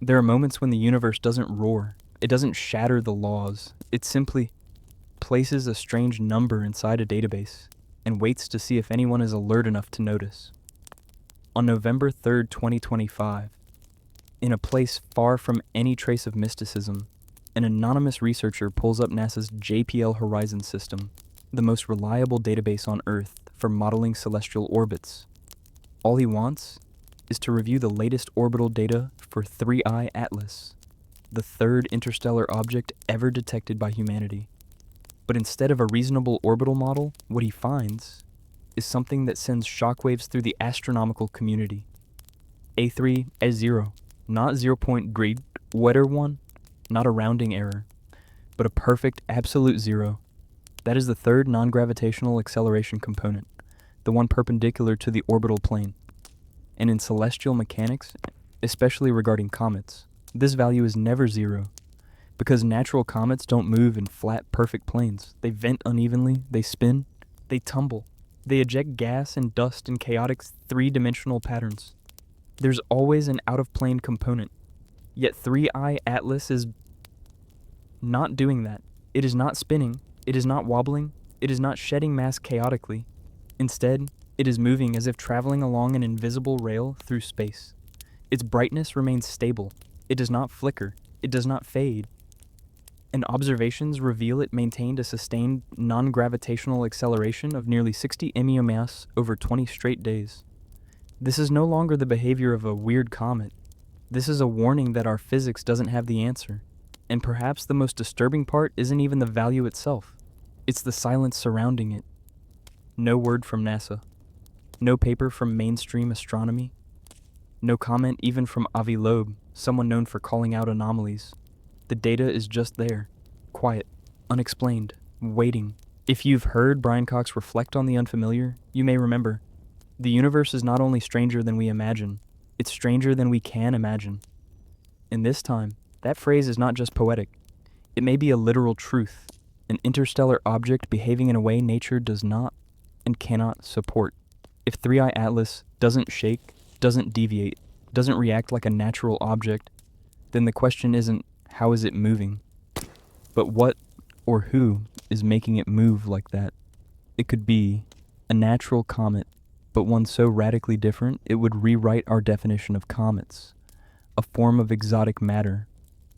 There are moments when the universe doesn't roar, it doesn't shatter the laws, it simply places a strange number inside a database and waits to see if anyone is alert enough to notice. On November 3rd, 2025, in a place far from any trace of mysticism, an anonymous researcher pulls up NASA's JPL Horizon system, the most reliable database on Earth for modeling celestial orbits. All he wants is to review the latest orbital data for 3IATLAS, the third interstellar object ever detected by humanity. But instead of a reasonable orbital model, what he finds is something that sends shockwaves through the astronomical community. A3 as 0, not 0-point grid, wetter one, not a rounding error, but a perfect absolute 0. That is the third non-gravitational acceleration component, the one perpendicular to the orbital plane. And in celestial mechanics, especially regarding comets, this value is never 0. Because natural comets don't move in flat, perfect planes. They vent unevenly, they spin, they tumble. They eject gas and dust in chaotic three-dimensional patterns. There's always an out-of-plane component. Yet 3IATLAS is not doing that. It is not spinning, it is not wobbling, it is not shedding mass chaotically. Instead, it is moving as if traveling along an invisible rail through space. Its brightness remains stable. It does not flicker. It does not fade. And observations reveal it maintained a sustained non-gravitational acceleration of nearly 60 MeO over 20 straight days. This is no longer the behavior of a weird comet. This is a warning that our physics doesn't have the answer. And perhaps the most disturbing part isn't even the value itself. It's the silence surrounding it. No word from NASA. No paper from mainstream astronomy. No comment even from Avi Loeb, someone known for calling out anomalies. The data is just there, quiet, unexplained, waiting. If you've heard Brian Cox reflect on the unfamiliar, you may remember, the universe is not only stranger than we imagine, it's stranger than we can imagine. And this time, that phrase is not just poetic. It may be a literal truth, an interstellar object behaving in a way nature does not and cannot support. If 3IATLAS doesn't shake, doesn't deviate, doesn't react like a natural object, then the question isn't, how is it moving? But what or who is making it move like that? It could be a natural comet, but one so radically different it would rewrite our definition of comets. A form of exotic matter,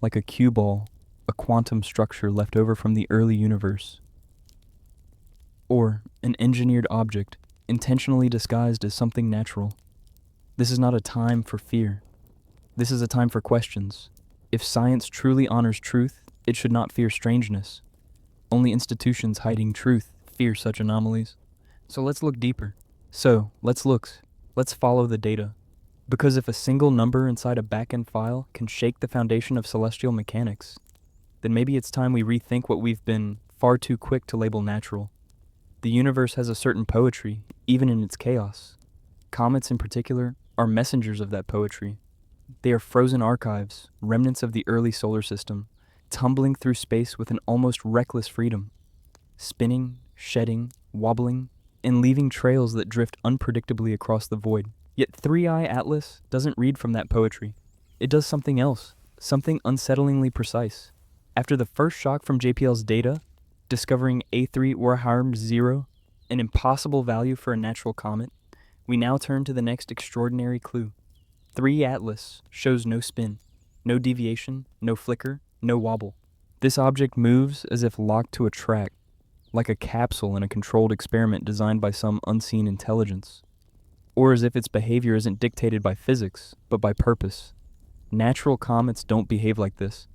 like a cue ball, a quantum structure left over from the early universe. Or an engineered object, intentionally disguised as something natural. This is not a time for fear. This is a time for questions. If science truly honors truth, it should not fear strangeness. Only institutions hiding truth fear such anomalies. So let's look deeper. Let's follow the data. Because if a single number inside a back-end file can shake the foundation of celestial mechanics, then maybe it's time we rethink what we've been far too quick to label natural. The universe has a certain poetry, even in its chaos. Comets in particular are messengers of that poetry. They are frozen archives, remnants of the early solar system, tumbling through space with an almost reckless freedom, spinning, shedding, wobbling, and leaving trails that drift unpredictably across the void. Yet 3IATLAS doesn't read from that poetry. It does something else, something unsettlingly precise. After the first shock from JPL's data, discovering A3 Warhammer 0, an impossible value for a natural comet, we now turn to the next extraordinary clue. 3IATLAS shows no spin, no deviation, no flicker, no wobble. This object moves as if locked to a track, like a capsule in a controlled experiment designed by some unseen intelligence. Or as if its behavior isn't dictated by physics, but by purpose. Natural comets don't behave like this.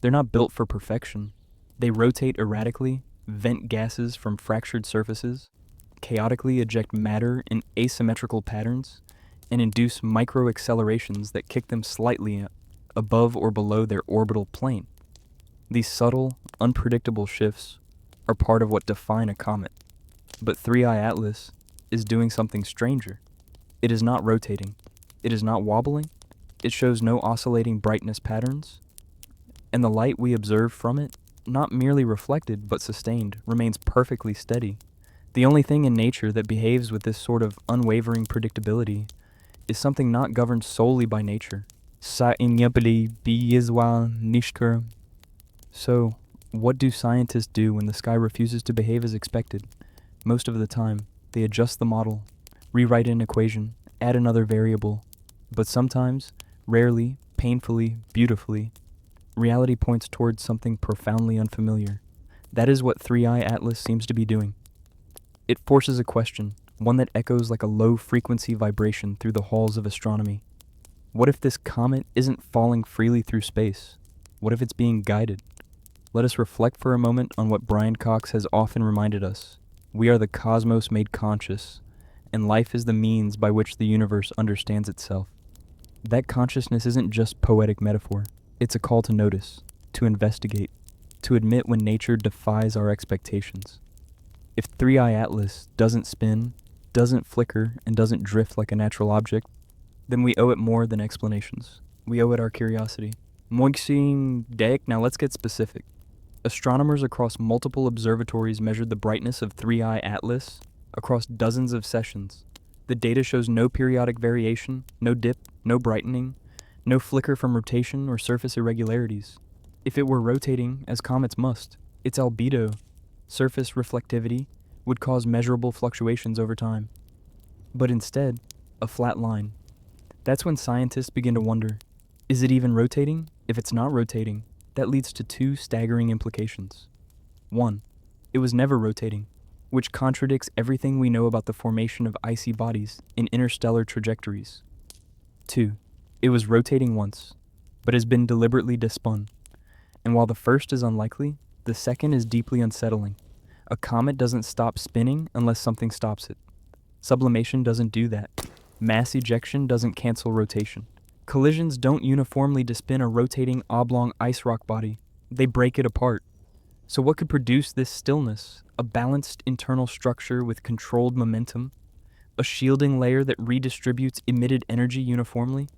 They're not built for perfection. They rotate erratically, vent gases from fractured surfaces, chaotically eject matter in asymmetrical patterns, and induce micro-accelerations that kick them slightly above or below their orbital plane. These subtle, unpredictable shifts are part of what define a comet. But 3IATLAS is doing something stranger. It is not rotating. It is not wobbling. It shows no oscillating brightness patterns. And the light we observe from it, not merely reflected but sustained, remains perfectly steady. The only thing in nature that behaves with this sort of unwavering predictability is something not governed solely by nature, So, what do scientists do when the sky refuses to behave as expected? Most of the time, they adjust the model, rewrite an equation, add another variable. But sometimes, rarely, painfully, beautifully, reality points towards something profoundly unfamiliar. That is what 3IATLAS seems to be doing. It forces a question, one that echoes like a low-frequency vibration through the halls of astronomy. What if this comet isn't falling freely through space? What if it's being guided? Let us reflect for a moment on what Brian Cox has often reminded us. We are the cosmos made conscious, and life is the means by which the universe understands itself. That consciousness isn't just poetic metaphor. It's a call to notice, to investigate, to admit when nature defies our expectations. If 3IATLAS doesn't spin, doesn't flicker, and doesn't drift like a natural object, then we owe it more than explanations. We owe it our curiosity. Now let's get specific. Astronomers across multiple observatories measured the brightness of 3IATLAS across dozens of sessions. The data shows no periodic variation, no dip, no brightening, no flicker from rotation or surface irregularities. If it were rotating, as comets must, its albedo, surface reflectivity, would cause measurable fluctuations over time. But instead, a flat line. That's when scientists begin to wonder, is it even rotating? If it's not rotating, that leads to two staggering implications. 1. It was never rotating, which contradicts everything we know about the formation of icy bodies in interstellar trajectories. 2. It was rotating once, but has been deliberately despun. And while the first is unlikely, the second is deeply unsettling. A comet doesn't stop spinning unless something stops it. Sublimation doesn't do that. Mass ejection doesn't cancel rotation. Collisions don't uniformly despin a rotating oblong ice rock body. They break it apart. So what could produce this stillness? A balanced internal structure with controlled momentum? A shielding layer that redistributes emitted energy uniformly?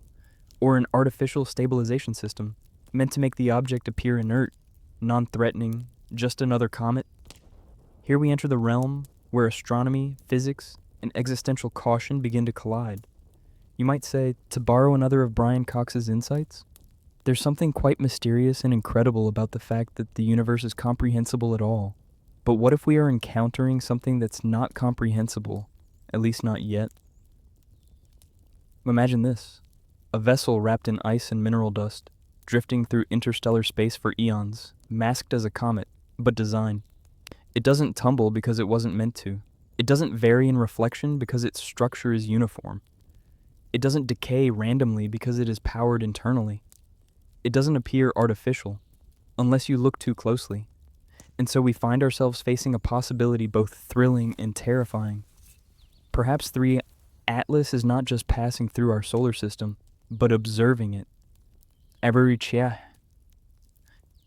Or an artificial stabilization system meant to make the object appear inert, non-threatening, just another comet? Here we enter the realm where astronomy, physics, and existential caution begin to collide. You might say, to borrow another of Brian Cox's insights, there's something quite mysterious and incredible about the fact that the universe is comprehensible at all. But what if we are encountering something that's not comprehensible, at least not yet? Imagine this, a vessel wrapped in ice and mineral dust, drifting through interstellar space for eons, masked as a comet, but designed. It doesn't tumble because it wasn't meant to. It doesn't vary in reflection because its structure is uniform. It doesn't decay randomly because it is powered internally. It doesn't appear artificial, unless you look too closely. And so we find ourselves facing a possibility both thrilling and terrifying. Perhaps 3IATLAS is not just passing through our solar system, but observing it.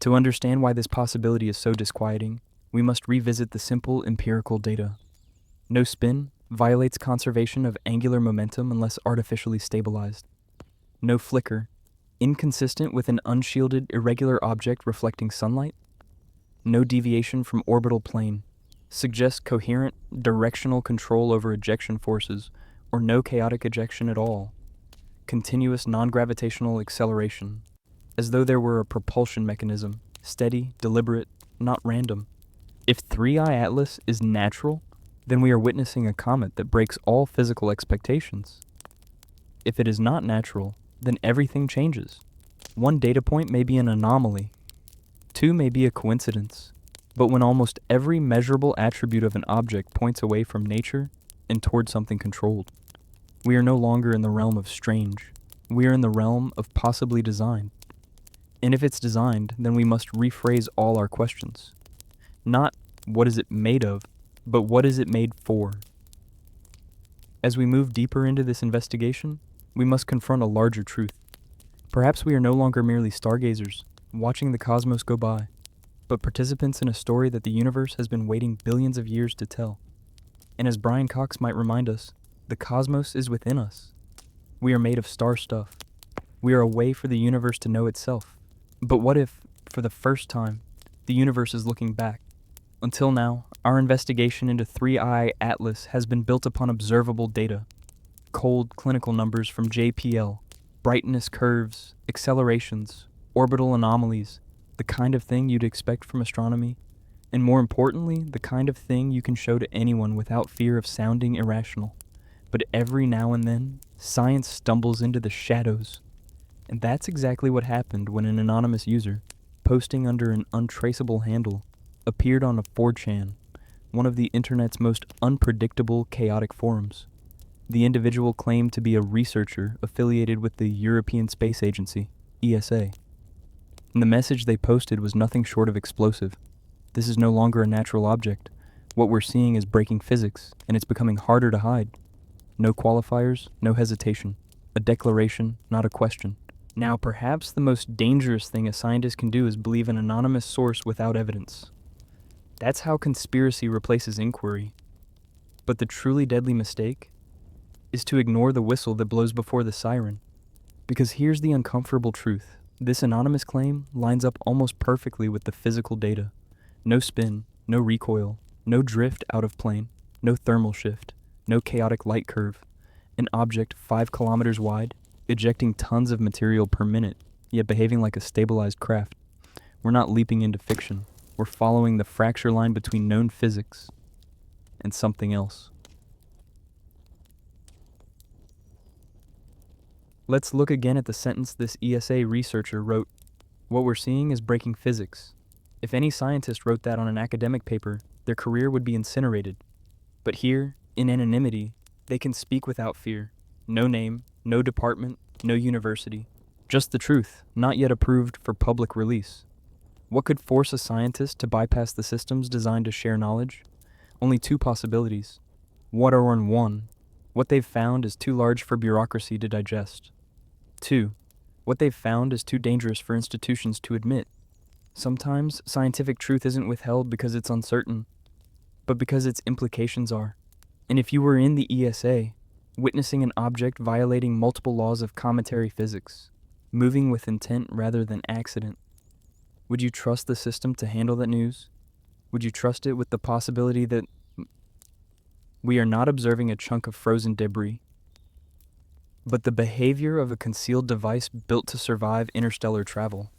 To understand why this possibility is so disquieting, we must revisit the simple empirical data. No spin violates conservation of angular momentum unless artificially stabilized. No flicker, inconsistent with an unshielded irregular object reflecting sunlight. No deviation from orbital plane, suggests coherent directional control over ejection forces, or no chaotic ejection at all. Continuous non-gravitational acceleration, as though there were a propulsion mechanism, steady, deliberate, not random. If 3IATLAS is natural, then we are witnessing a comet that breaks all physical expectations. If it is not natural, then everything changes. One data point may be an anomaly. Two may be a coincidence. But when almost every measurable attribute of an object points away from nature and toward something controlled, we are no longer in the realm of strange. We are in the realm of possibly designed. And if it's designed, then we must rephrase all our questions. Not, what is it made of, but what is it made for? As we move deeper into this investigation, we must confront a larger truth. Perhaps we are no longer merely stargazers, watching the cosmos go by, but participants in a story that the universe has been waiting billions of years to tell. And as Brian Cox might remind us, the cosmos is within us. We are made of star stuff. We are a way for the universe to know itself. But what if, for the first time, the universe is looking back? Until now, our investigation into 3IATLAS has been built upon observable data, cold clinical numbers from JPL, brightness curves, accelerations, orbital anomalies, the kind of thing you'd expect from astronomy, and more importantly, the kind of thing you can show to anyone without fear of sounding irrational. But every now and then, science stumbles into the shadows. And that's exactly what happened when an anonymous user, posting under an untraceable handle, appeared on a 4chan, one of the internet's most unpredictable, chaotic forums. The individual claimed to be a researcher affiliated with the European Space Agency, ESA. And the message they posted was nothing short of explosive. This is no longer a natural object. What we're seeing is breaking physics, and it's becoming harder to hide. No qualifiers, no hesitation. A declaration, not a question. Now, perhaps the most dangerous thing a scientist can do is believe an anonymous source without evidence. That's how conspiracy replaces inquiry. But the truly deadly mistake is to ignore the whistle that blows before the siren. Because here's the uncomfortable truth. This anonymous claim lines up almost perfectly with the physical data. No spin, no recoil, no drift out of plane, no thermal shift, no chaotic light curve. An object 5 kilometers wide, ejecting tons of material per minute, yet behaving like a stabilized craft. We're not leaping into fiction. We're following the fracture line between known physics and something else. Let's look again at the sentence this ESA researcher wrote. What we're seeing is breaking physics. If any scientist wrote that on an academic paper, their career would be incinerated. But here, in anonymity, they can speak without fear. No name, no department, no university. Just the truth, not yet approved for public release. What could force a scientist to bypass the systems designed to share knowledge? Only 2 possibilities. What are on 1? What they've found is too large for bureaucracy to digest. 2. What they've found is too dangerous for institutions to admit. Sometimes scientific truth isn't withheld because it's uncertain, but because its implications are. And if you were in the ESA, witnessing an object violating multiple laws of cometary physics, moving with intent rather than accident, would you trust the system to handle that news? Would you trust it with the possibility that we are not observing a chunk of frozen debris, but the behavior of a concealed device built to survive interstellar travel,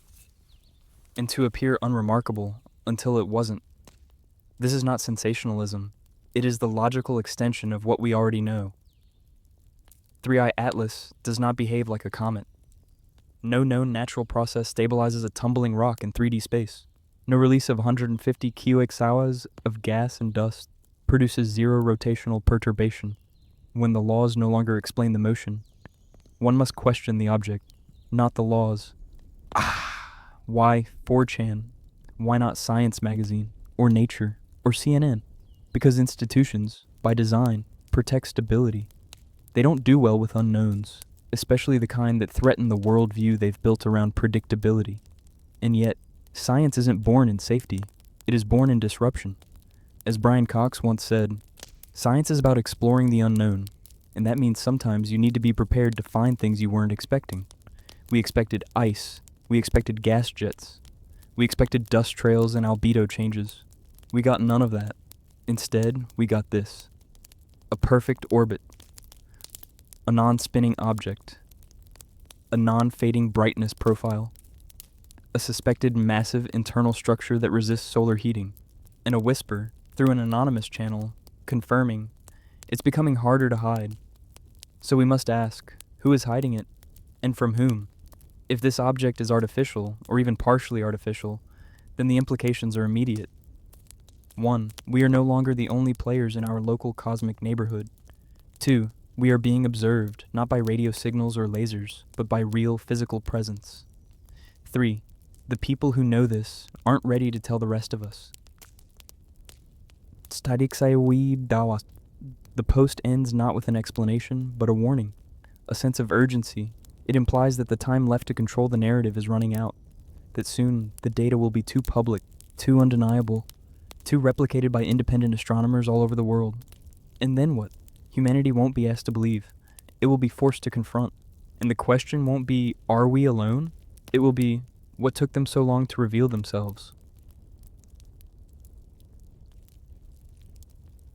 and to appear unremarkable until it wasn't? This is not sensationalism. It is the logical extension of what we already know. 3IATLAS does not behave like a comet. No known natural process stabilizes a tumbling rock in 3D space. No release of 150 kWh of gas and dust produces zero rotational perturbation. When the laws no longer explain the motion, one must question the object, not the laws. Why 4chan? Why not Science Magazine, or Nature, or CNN? Because institutions, by design, protect stability. They don't do well with unknowns, especially the kind that threaten the worldview they've built around predictability. And yet, science isn't born in safety. It is born in disruption. As Brian Cox once said, science is about exploring the unknown, and that means sometimes you need to be prepared to find things you weren't expecting. We expected ice. We expected gas jets. We expected dust trails and albedo changes. We got none of that. Instead, we got this. A perfect orbit. A non-spinning object. A non-fading brightness profile. A suspected massive internal structure that resists solar heating. And a whisper, through an anonymous channel, confirming it's becoming harder to hide. So we must ask, who is hiding it? And from whom? If this object is artificial, or even partially artificial, then the implications are immediate. 1. We are no longer the only players in our local cosmic neighborhood. 2. We are being observed, not by radio signals or lasers, but by real physical presence. 3. The people who know this aren't ready to tell the rest of us. The post ends not with an explanation, but a warning, a sense of urgency. It implies that the time left to control the narrative is running out, that soon the data will be too public, too undeniable, too replicated by independent astronomers all over the world. And then what? Humanity won't be asked to believe. It will be forced to confront. And the question won't be, are we alone? It will be, what took them so long to reveal themselves?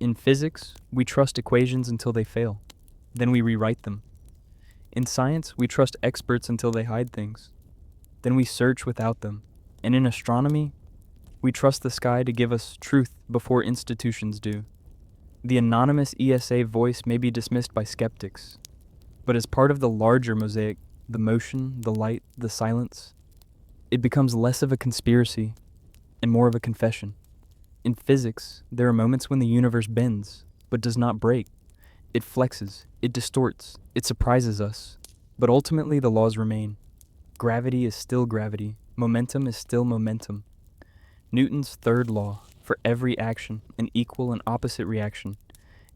In physics, we trust equations until they fail. Then we rewrite them. In science, we trust experts until they hide things. Then we search without them. And in astronomy, we trust the sky to give us truth before institutions do. The anonymous ESA voice may be dismissed by skeptics, but as part of the larger mosaic, the motion, the light, the silence, it becomes less of a conspiracy and more of a confession. In physics, there are moments when the universe bends, but does not break. It flexes, it distorts, it surprises us, but ultimately the laws remain. Gravity is still gravity, momentum is still momentum. Newton's third law, for every action, an equal and opposite reaction,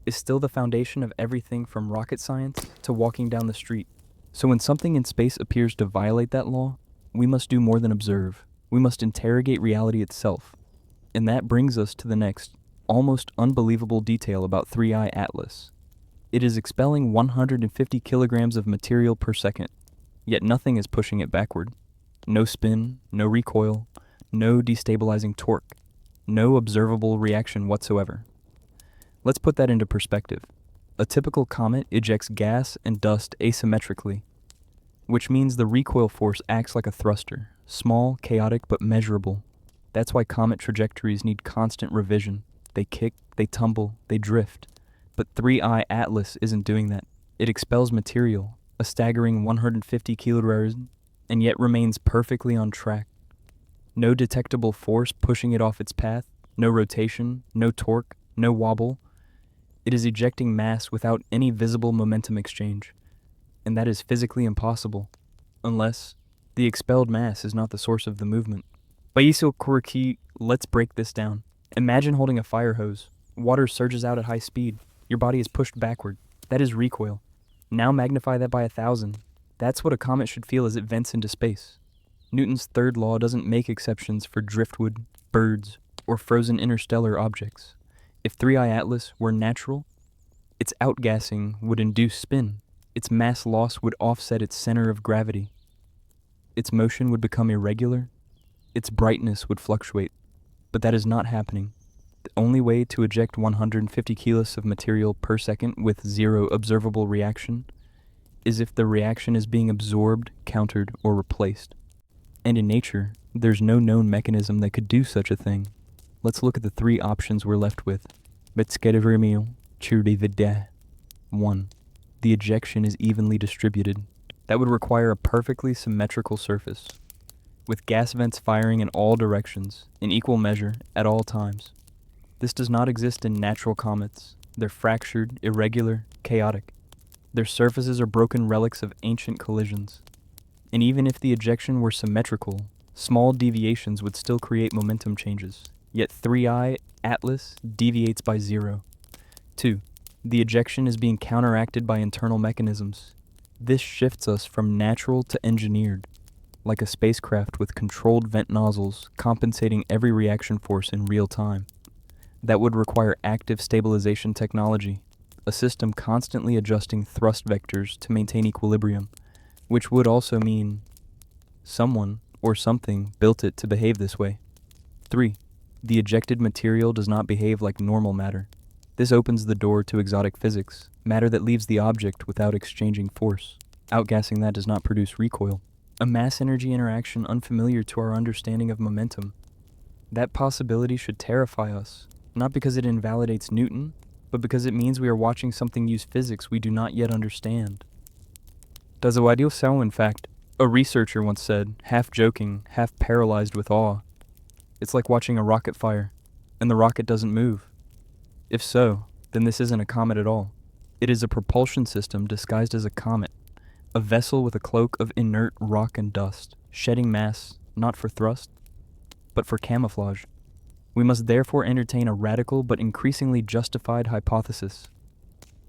is still the foundation of everything from rocket science to walking down the street. So when something in space appears to violate that law, we must do more than observe. We must interrogate reality itself. And that brings us to the next, almost unbelievable detail about 3IATLAS. It is expelling 150 kilograms of material per second, yet nothing is pushing it backward. No spin, no recoil, no destabilizing torque, no observable reaction whatsoever. Let's put that into perspective. A typical comet ejects gas and dust asymmetrically, which means the recoil force acts like a thruster, small, chaotic, but measurable. That's why comet trajectories need constant revision. They kick, they tumble, they drift. But 3IATLAS isn't doing that. It expels material, a staggering 150 kilograms, and yet remains perfectly on track. No detectable force pushing it off its path, no rotation, no torque, no wobble. It is ejecting mass without any visible momentum exchange. And that is physically impossible, unless the expelled mass is not the source of the movement. Let's break this down. Imagine holding a fire hose. Water surges out at high speed. Your body is pushed backward. That is recoil. Now magnify that by 1,000. That's what a comet should feel as it vents into space. Newton's third law doesn't make exceptions for driftwood, birds, or frozen interstellar objects. If 3IATLAS were natural, its outgassing would induce spin. Its mass loss would offset its center of gravity. Its motion would become irregular. Its brightness would fluctuate. But that is not happening. The only way to eject 150 kilos of material per second with zero observable reaction is if the reaction is being absorbed, countered, or replaced. And in nature, there's no known mechanism that could do such a thing. Let's look at the three options we're left with. 1. The ejection is evenly distributed. That would require a perfectly symmetrical surface, with gas vents firing in all directions, in equal measure, at all times. This does not exist in natural comets. They're fractured, irregular, chaotic. Their surfaces are broken relics of ancient collisions. And even if the ejection were symmetrical, small deviations would still create momentum changes. Yet 3IATLAS deviates by 0. 2. The ejection is being counteracted by internal mechanisms. This shifts us from natural to engineered, like a spacecraft with controlled vent nozzles compensating every reaction force in real time. That would require active stabilization technology, a system constantly adjusting thrust vectors to maintain equilibrium, which would also mean someone or something built it to behave this way. 3. The ejected material does not behave like normal matter. This opens the door to exotic physics, matter that leaves the object without exchanging force. Outgassing that does not produce recoil. A mass-energy interaction unfamiliar to our understanding of momentum. That possibility should terrify us, not because it invalidates Newton, but because it means we are watching something use physics we do not yet understand. Does a ideal so, in fact, a researcher once said, half joking, half paralyzed with awe. It's like watching a rocket fire, and the rocket doesn't move. If so, then this isn't a comet at all. It is a propulsion system disguised as a comet, a vessel with a cloak of inert rock and dust, shedding mass not for thrust, but for camouflage. We must therefore entertain a radical but increasingly justified hypothesis.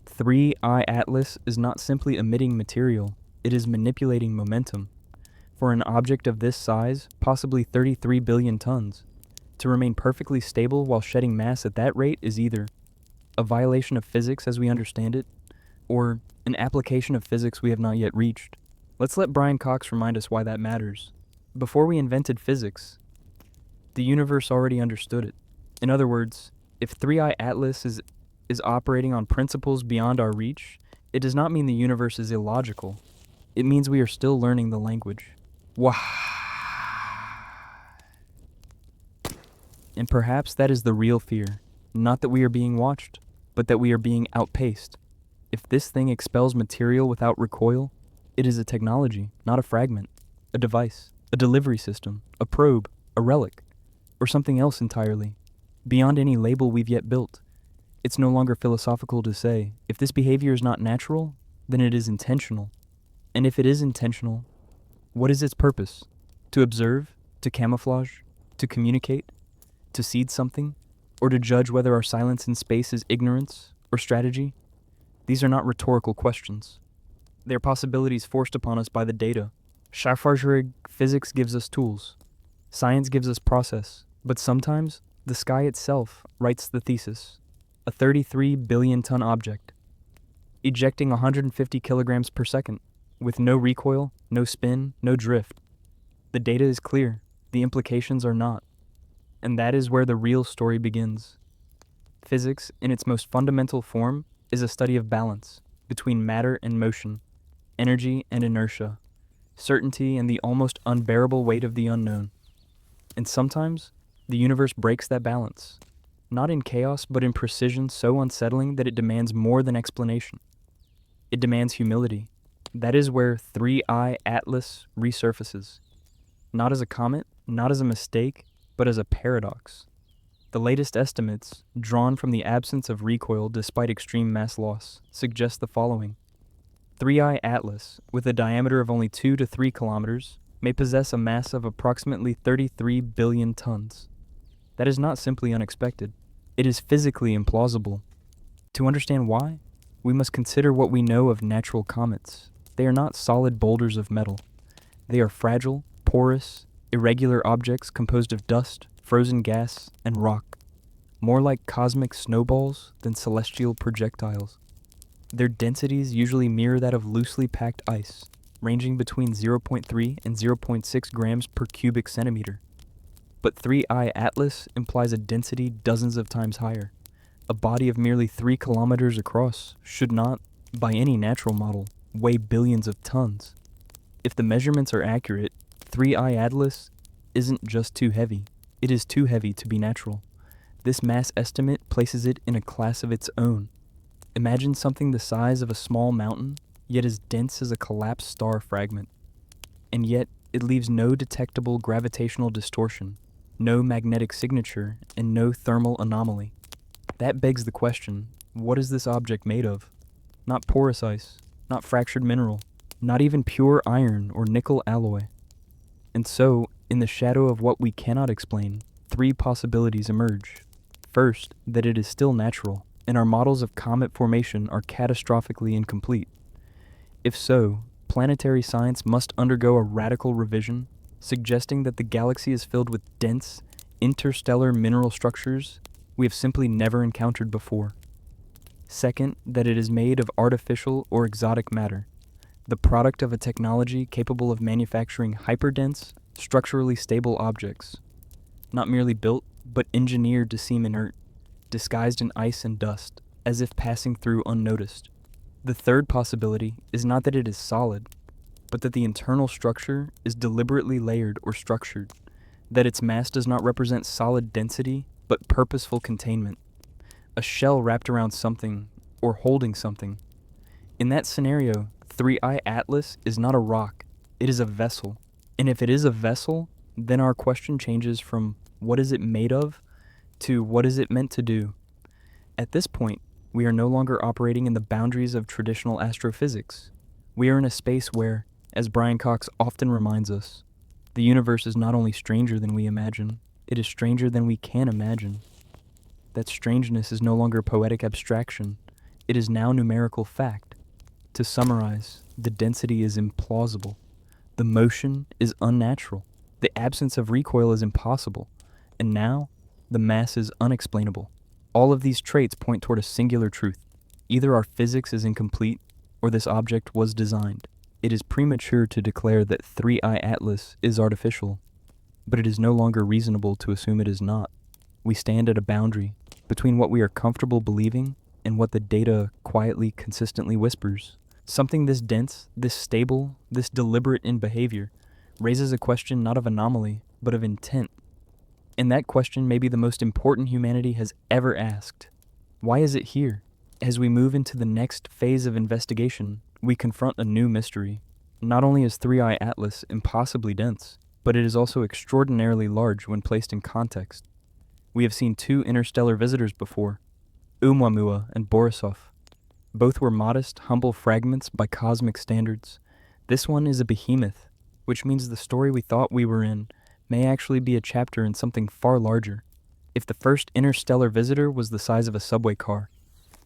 3IATLAS is not simply emitting material, it is manipulating momentum. For an object of this size, possibly 33 billion tons, to remain perfectly stable while shedding mass at that rate is either a violation of physics as we understand it, or an application of physics we have not yet reached. Let's let Brian Cox remind us why that matters. Before we invented physics, the universe already understood it. In other words, if 3IATLAS is operating on principles beyond our reach, it does not mean the universe is illogical. It means we are still learning the language. Wah. And perhaps that is the real fear. Not that we are being watched, but that we are being outpaced. If this thing expels material without recoil, it is a technology, not a fragment, a device, a delivery system, a probe, a relic, or something else entirely, beyond any label we've yet built. It's no longer philosophical to say, if this behavior is not natural, then it is intentional. And if it is intentional, what is its purpose? To observe? To camouflage? To communicate? To seed something? Or to judge whether our silence in space is ignorance or strategy? These are not rhetorical questions. They are possibilities forced upon us by the data. HiRISE physics gives us tools. Science gives us process. But sometimes, the sky itself writes the thesis. A 33 billion ton object, ejecting 150 kilograms per second, with no recoil, no spin, no drift. The data is clear, the implications are not. And that is where the real story begins. Physics, in its most fundamental form, is a study of balance between matter and motion, energy and inertia, certainty and the almost unbearable weight of the unknown. And sometimes, the universe breaks that balance, not in chaos, but in precision so unsettling that it demands more than explanation. It demands humility. That is where 3IATLAS resurfaces, not as a comet, not as a mistake, but as a paradox. The latest estimates, drawn from the absence of recoil despite extreme mass loss, suggest the following. 3IATLAS, with a diameter of only 2 to 3 kilometers, may possess a mass of approximately 33 billion tons. That is not simply unexpected. It is physically implausible. To understand why, we must consider what we know of natural comets. They are not solid boulders of metal. They are fragile, porous, irregular objects composed of dust, frozen gas, and rock, more like cosmic snowballs than celestial projectiles. Their densities usually mirror that of loosely packed ice, ranging between 0.3 and 0.6 grams per cubic centimeter. But 3IATLAS implies a density dozens of times higher. A body of merely 3 kilometers across should not, by any natural model, weigh billions of tons. If the measurements are accurate, 3IATLAS isn't just too heavy. It is too heavy to be natural. This mass estimate places it in a class of its own. Imagine something the size of a small mountain, yet as dense as a collapsed star fragment. And yet, it leaves no detectable gravitational distortion, no magnetic signature, and no thermal anomaly. That begs the question, what is this object made of? Not porous ice, not fractured mineral, not even pure iron or nickel alloy. And so, in the shadow of what we cannot explain, 3 possibilities emerge. First, that it is still natural, and our models of comet formation are catastrophically incomplete. If so, planetary science must undergo a radical revision, suggesting that the galaxy is filled with dense, interstellar mineral structures we have simply never encountered before. Second, that it is made of artificial or exotic matter, the product of a technology capable of manufacturing hyperdense, structurally stable objects, not merely built, but engineered to seem inert, disguised in ice and dust, as if passing through unnoticed. The third possibility is not that it is solid, but that the internal structure is deliberately layered or structured, that its mass does not represent solid density, but purposeful containment, a shell wrapped around something, or holding something. In that scenario, 3IATLAS is not a rock, it is a vessel. And if it is a vessel, then our question changes from what is it made of to what is it meant to do. At this point, we are no longer operating in the boundaries of traditional astrophysics. We are in a space where, as Brian Cox often reminds us, the universe is not only stranger than we imagine, it is stranger than we can imagine. That strangeness is no longer poetic abstraction, it is now numerical fact. To summarize, the density is implausible. The motion is unnatural. The absence of recoil is impossible. And now, the mass is unexplainable. All of these traits point toward a singular truth. Either our physics is incomplete, or this object was designed. It is premature to declare that 3IATLAS is artificial, but it is no longer reasonable to assume it is not. We stand at a boundary between what we are comfortable believing and what the data quietly, consistently whispers. Something this dense, this stable, this deliberate in behavior raises a question not of anomaly, but of intent. And that question may be the most important humanity has ever asked. Why is it here? As we move into the next phase of investigation, we confront a new mystery. Not only is 3IATLAS impossibly dense, but it is also extraordinarily large when placed in context. We have seen two interstellar visitors before, Oumuamua and Borisov. Both were modest, humble fragments by cosmic standards. This one is a behemoth, which means the story we thought we were in may actually be a chapter in something far larger. If the first interstellar visitor was the size of a subway car,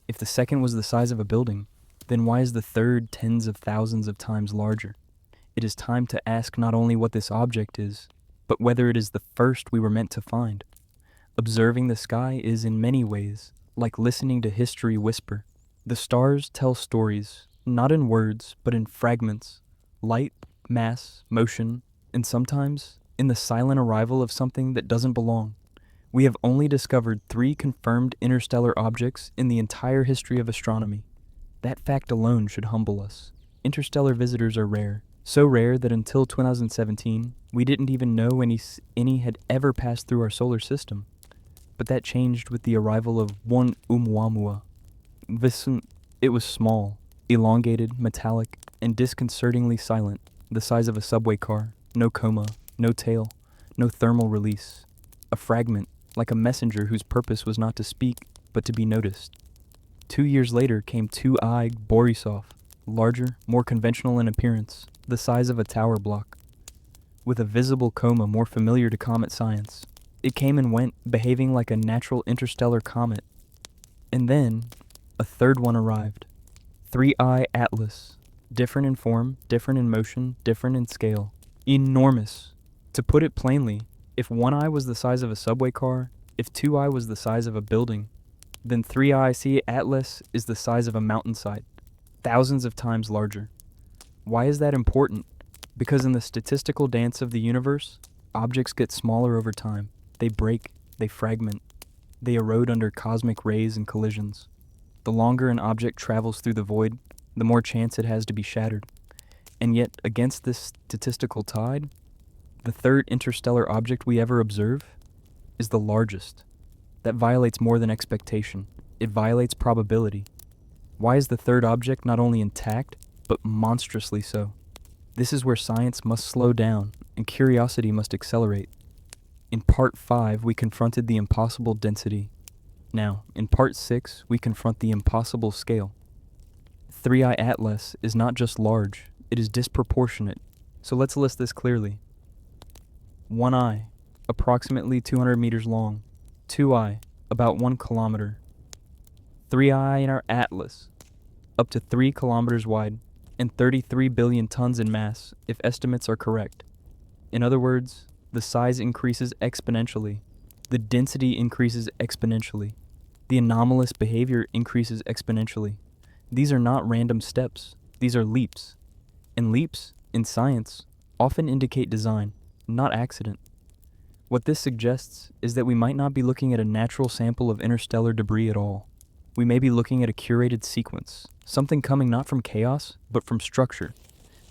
if the second was the size of a building, then why is the third tens of thousands of times larger? It is time to ask not only what this object is, but whether it is the first we were meant to find. Observing the sky is in many ways like listening to history whisper. The stars tell stories, not in words, but in fragments, light, mass, motion, and sometimes in the silent arrival of something that doesn't belong. We have only discovered 3 confirmed interstellar objects in the entire history of astronomy. That fact alone should humble us. Interstellar visitors are rare, so rare that until 2017, we didn't even know any had ever passed through our solar system. But that changed with the arrival of one Oumuamua. It was small, elongated, metallic, and disconcertingly silent, the size of a subway car, no coma, no tail, no thermal release. A fragment, like a messenger whose purpose was not to speak, but to be noticed. 2 years later came 2I Borisov, larger, more conventional in appearance, the size of a tower block, with a visible coma more familiar to comet science. It came and went, behaving like a natural interstellar comet. And then, a third one arrived. 3IATLAS. Different in form, different in motion, different in scale. Enormous. To put it plainly, if one eye was the size of a subway car, if 2I was the size of a building, then 3IATLAS is the size of a mountainside, thousands of times larger. Why is that important? Because in the statistical dance of the universe, objects get smaller over time. They break, they fragment, they erode under cosmic rays and collisions. The longer an object travels through the void, the more chance it has to be shattered. And yet, against this statistical tide, the third interstellar object we ever observe is the largest. That violates more than expectation. It violates probability. Why is the third object not only intact, but monstrously so? This is where science must slow down and curiosity must accelerate. In Part 5, we confronted the impossible density. Now, in Part 6, we confront the impossible scale. 3IATLAS is not just large, it is disproportionate. So let's list this clearly. 1I, approximately 200 meters long. 2I, about 1 kilometer. 3I in our atlas, up to 3 kilometers wide, and 33 billion tons in mass, if estimates are correct. In other words, the size increases exponentially. The density increases exponentially. The anomalous behavior increases exponentially. These are not random steps. These are leaps. And leaps, in science, often indicate design, not accident. What this suggests is that we might not be looking at a natural sample of interstellar debris at all. We may be looking at a curated sequence, something coming not from chaos, but from structure.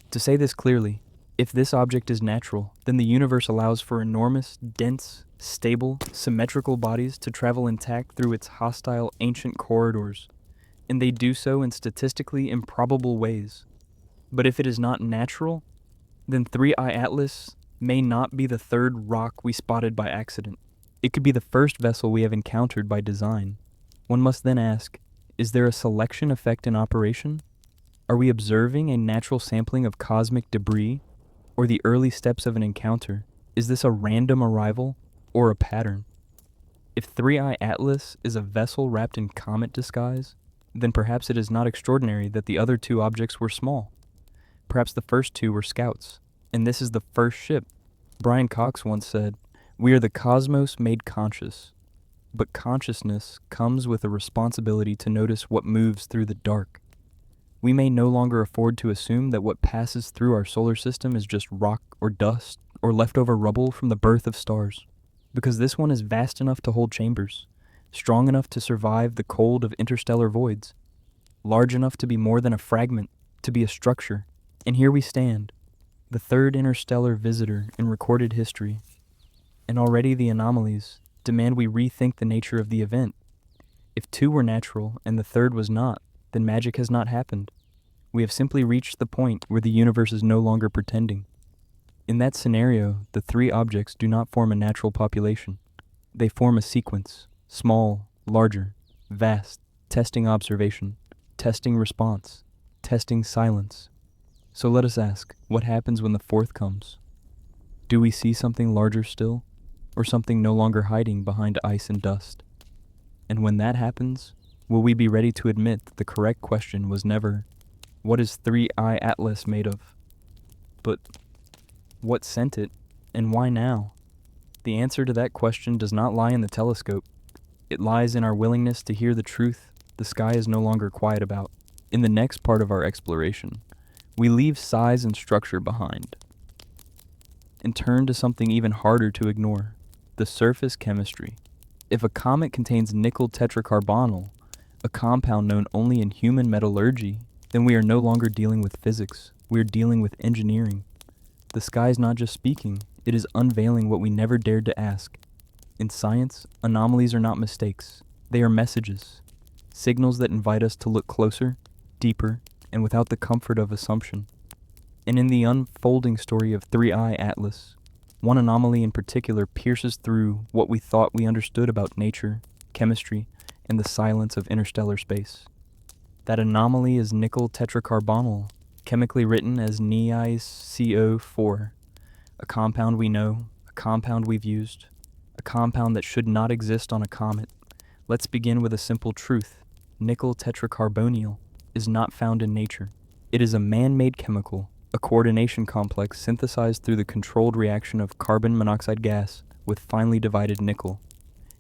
To say this clearly, if this object is natural, then the universe allows for enormous, dense, stable, symmetrical bodies to travel intact through its hostile, ancient corridors, and they do so in statistically improbable ways. But if it is not natural, then 3IATLAS may not be the third rock we spotted by accident. It could be the first vessel we have encountered by design. One must then ask, is there a selection effect in operation? Are we observing a natural sampling of cosmic debris, or the early steps of an encounter? Is this a random arrival, or a pattern? If 3IATLAS is a vessel wrapped in comet disguise, then perhaps it is not extraordinary that the other 2 objects were small. Perhaps the first 2 were scouts, and this is the first ship. Brian Cox once said, "We are the cosmos made conscious." But consciousness comes with a responsibility to notice what moves through the dark. We may no longer afford to assume that what passes through our solar system is just rock or dust or leftover rubble from the birth of stars, because this one is vast enough to hold chambers, strong enough to survive the cold of interstellar voids, large enough to be more than a fragment, to be a structure. And here we stand, the third interstellar visitor in recorded history. And already the anomalies demand we rethink the nature of the event. If two were natural and the third was not, then magic has not happened. We have simply reached the point where the universe is no longer pretending. In that scenario, the three objects do not form a natural population. They form a sequence: small, larger, vast, testing observation, testing response, testing silence. So let us ask, what happens when the fourth comes? Do we see something larger still, or something no longer hiding behind ice and dust? And when that happens, will we be ready to admit that the correct question was never, what is 3IATLAS made of? But what sent it, and why now? The answer to that question does not lie in the telescope. It lies in our willingness to hear the truth the sky is no longer quiet about. In the next part of our exploration, we leave size and structure behind and turn to something even harder to ignore: the surface chemistry. If a comet contains nickel tetracarbonyl, a compound known only in human metallurgy, then we are no longer dealing with physics, we are dealing with engineering. The sky is not just speaking, it is unveiling what we never dared to ask. In science, anomalies are not mistakes, they are messages, signals that invite us to look closer, deeper, and without the comfort of assumption. And in the unfolding story of 3IATLAS, one anomaly in particular pierces through what we thought we understood about nature, chemistry, and the silence of interstellar space. That anomaly is nickel tetracarbonyl, chemically written as NiCO4, a compound we know, a compound we've used, a compound that should not exist on a comet. Let's begin with a simple truth. Nickel tetracarbonyl is not found in nature. It is a man-made chemical, a coordination complex synthesized through the controlled reaction of carbon monoxide gas with finely divided nickel.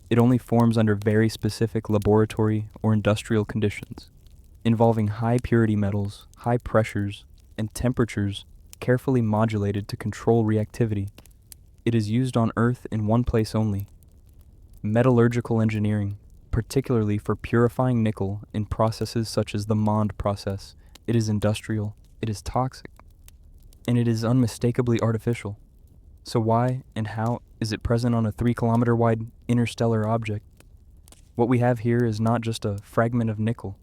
It only forms under very specific laboratory or industrial conditions, involving high purity metals, high pressures, and temperatures carefully modulated to control reactivity. It is used on Earth in one place only: metallurgical engineering, particularly for purifying nickel in processes such as the Mond process. It is industrial, it is toxic, and it is unmistakably artificial. So why and how is it present on a 3-kilometer wide interstellar object? What we have here is not just a fragment of nickel,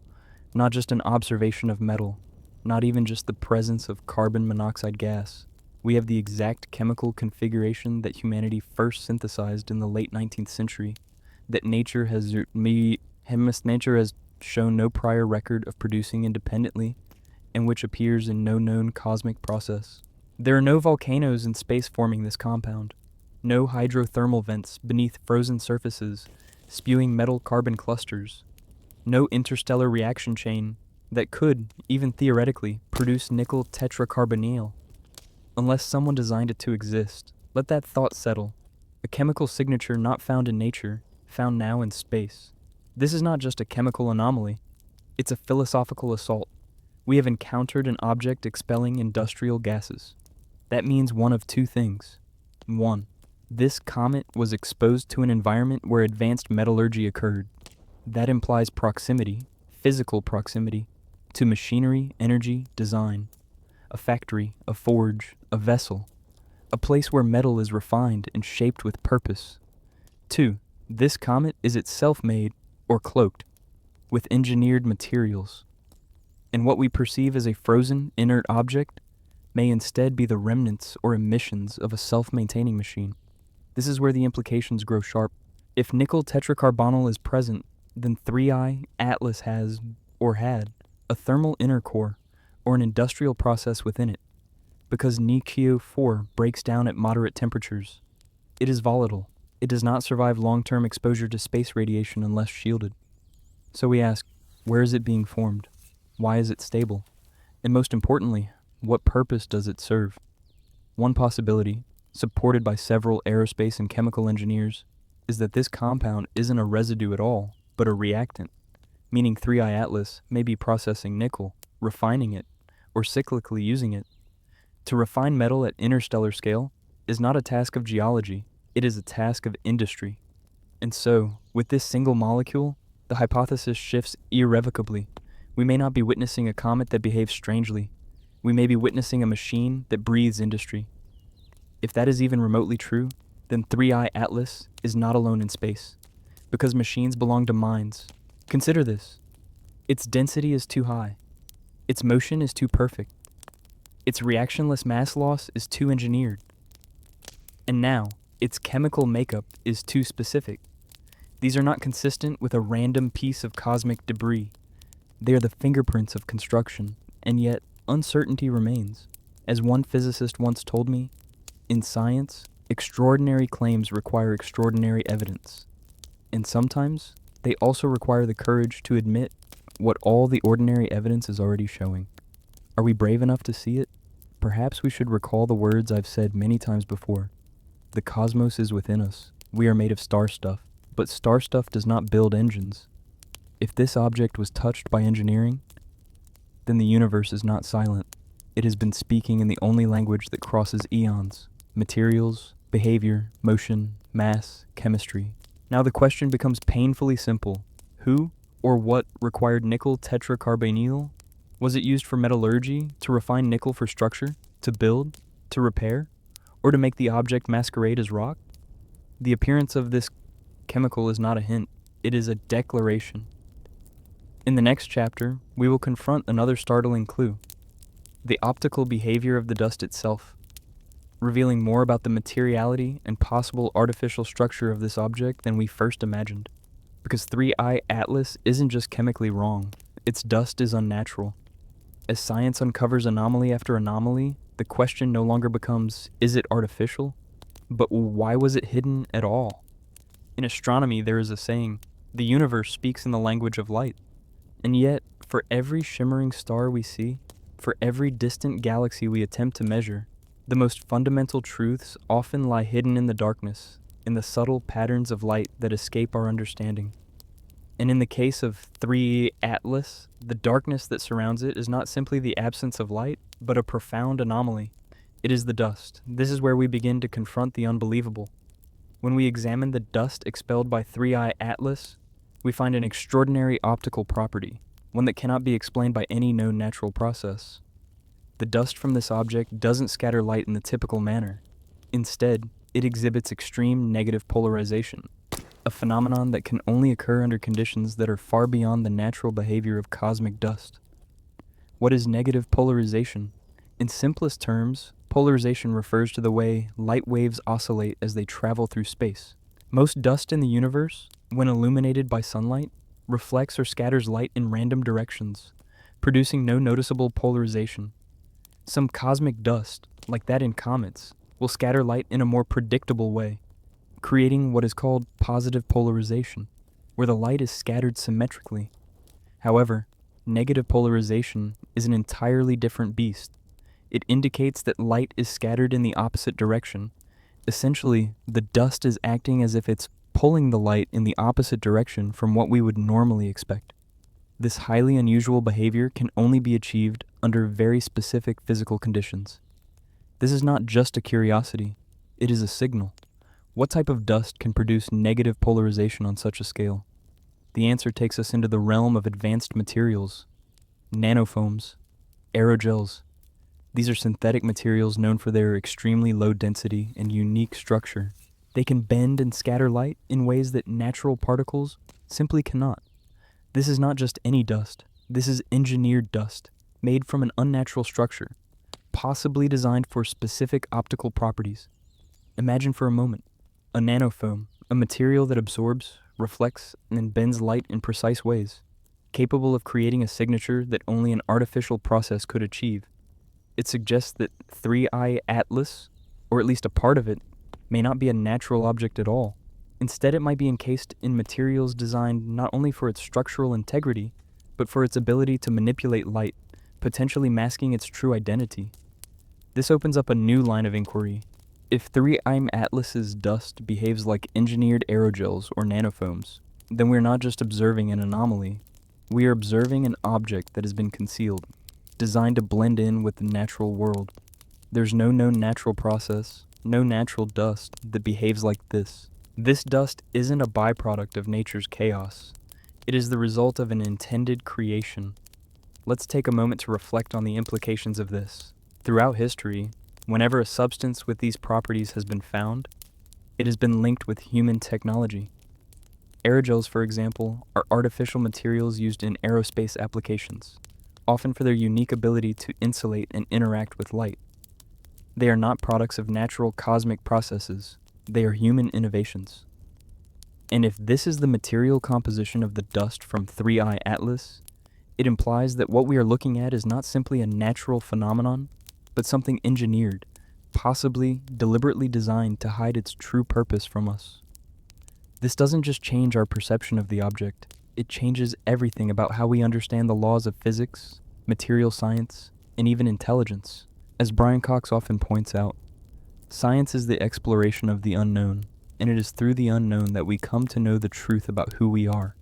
not just an observation of metal, not even just the presence of carbon monoxide gas. We have the exact chemical configuration that humanity first synthesized in the late 19th century, that nature has shown no prior record of producing independently, and which appears in no known cosmic process. There are no volcanoes in space forming this compound, no hydrothermal vents beneath frozen surfaces spewing metal carbon clusters, no interstellar reaction chain that could, even theoretically, produce nickel tetracarbonyl. Unless someone designed it to exist, let that thought settle. A chemical signature not found in nature, found now in space. This is not just a chemical anomaly, it's a philosophical assault. We have encountered an object expelling industrial gases. That means one of two things. 1. This comet was exposed to an environment where advanced metallurgy occurred. That implies proximity, physical proximity, to machinery, energy, design. A factory, a forge, a vessel. A place where metal is refined and shaped with purpose. 2. This comet is itself made, or cloaked, with engineered materials. And what we perceive as a frozen, inert object may instead be the remnants or emissions of a self-maintaining machine. This is where the implications grow sharp. If nickel tetracarbonyl is present, then 3IATLAS has, or had, a thermal inner core, or an industrial process within it. Because NiCO4 breaks down at moderate temperatures. It is volatile. It does not survive long-term exposure to space radiation unless shielded. So we ask, where is it being formed? Why is it stable? And most importantly, what purpose does it serve? One possibility, supported by several aerospace and chemical engineers, is that this compound isn't a residue at all, but a reactant, meaning 3IATLAS may be processing nickel, refining it, or cyclically using it. To refine metal at interstellar scale is not a task of geology, it is a task of industry. And so, with this single molecule, the hypothesis shifts irrevocably. We may not be witnessing a comet that behaves strangely. We may be witnessing a machine that breathes industry. If that is even remotely true, then 3IATLAS is not alone in space, because machines belong to minds. Consider this. Its density is too high. Its motion is too perfect. Its reactionless mass loss is too engineered. And now, its chemical makeup is too specific. These are not consistent with a random piece of cosmic debris. They are the fingerprints of construction, and yet uncertainty remains. As one physicist once told me, in science, extraordinary claims require extraordinary evidence. And sometimes, they also require the courage to admit what all the ordinary evidence is already showing. Are we brave enough to see it? Perhaps we should recall the words I've said many times before. The cosmos is within us. We are made of star stuff, but star stuff does not build engines. If this object was touched by engineering, then the universe is not silent. It has been speaking in the only language that crosses eons: materials, behavior, motion, mass, chemistry. Now the question becomes painfully simple. Who or what required nickel tetracarbonyl? Was it used for metallurgy, to refine nickel for structure, to build, to repair, or to make the object masquerade as rock? The appearance of this chemical is not a hint, it is a declaration. In the next chapter, we will confront another startling clue: the optical behavior of the dust itself, revealing more about the materiality and possible artificial structure of this object than we first imagined. Because 3IATLAS isn't just chemically wrong, its dust is unnatural. As science uncovers anomaly after anomaly, the question no longer becomes, is it artificial? But why was it hidden at all? In astronomy, there is a saying, the universe speaks in the language of light. And yet, for every shimmering star we see, for every distant galaxy we attempt to measure, the most fundamental truths often lie hidden in the darkness, in the subtle patterns of light that escape our understanding. And in the case of 3IATLAS, the darkness that surrounds it is not simply the absence of light, but a profound anomaly. It is the dust. This is where we begin to confront the unbelievable. When we examine the dust expelled by 3IATLAS, we find an extraordinary optical property, one that cannot be explained by any known natural process. The dust from this object doesn't scatter light in the typical manner. Instead, it exhibits extreme negative polarization, a phenomenon that can only occur under conditions that are far beyond the natural behavior of cosmic dust. What is negative polarization? In simplest terms, polarization refers to the way light waves oscillate as they travel through space. Most dust in the universe, when illuminated by sunlight, reflects or scatters light in random directions, producing no noticeable polarization. Some cosmic dust, like that in comets, will scatter light in a more predictable way, creating what is called positive polarization, where the light is scattered symmetrically. However, negative polarization is an entirely different beast. It indicates that light is scattered in the opposite direction. Essentially, the dust is acting as if it's pulling the light in the opposite direction from what we would normally expect. This highly unusual behavior can only be achieved under very specific physical conditions. This is not just a curiosity, it is a signal. What type of dust can produce negative polarization on such a scale? The answer takes us into the realm of advanced materials, nanofoams, aerogels. These are synthetic materials known for their extremely low density and unique structure. They can bend and scatter light in ways that natural particles simply cannot. This is not just any dust. This is engineered dust, made from an unnatural structure, possibly designed for specific optical properties. Imagine for a moment a nanofoam, a material that absorbs, reflects, and bends light in precise ways, capable of creating a signature that only an artificial process could achieve. It suggests that 3IATLAS, or at least a part of it, may not be a natural object at all. Instead, it might be encased in materials designed not only for its structural integrity, but for its ability to manipulate light, potentially masking its true identity. This opens up a new line of inquiry. If 3IATLAS's dust behaves like engineered aerogels or nanofoams, then we're not just observing an anomaly. We are observing an object that has been concealed, designed to blend in with the natural world. There's no known natural process, no natural dust that behaves like this. This dust isn't a byproduct of nature's chaos. It is the result of an intended creation. let's take a moment to reflect on the implications of this. Throughout history, whenever a substance with these properties has been found, it has been linked with human technology. Aerogels, for example, are artificial materials used in aerospace applications, often for their unique ability to insulate and interact with light. They are not products of natural cosmic processes, they are human innovations. And if this is the material composition of the dust from 3IATLAS, it implies that what we are looking at is not simply a natural phenomenon, but something engineered, possibly deliberately designed to hide its true purpose from us. This doesn't just change our perception of the object, it changes everything about how we understand the laws of physics, material science, and even intelligence. As Brian Cox often points out, science is the exploration of the unknown, and it is through the unknown that we come to know the truth about who we are.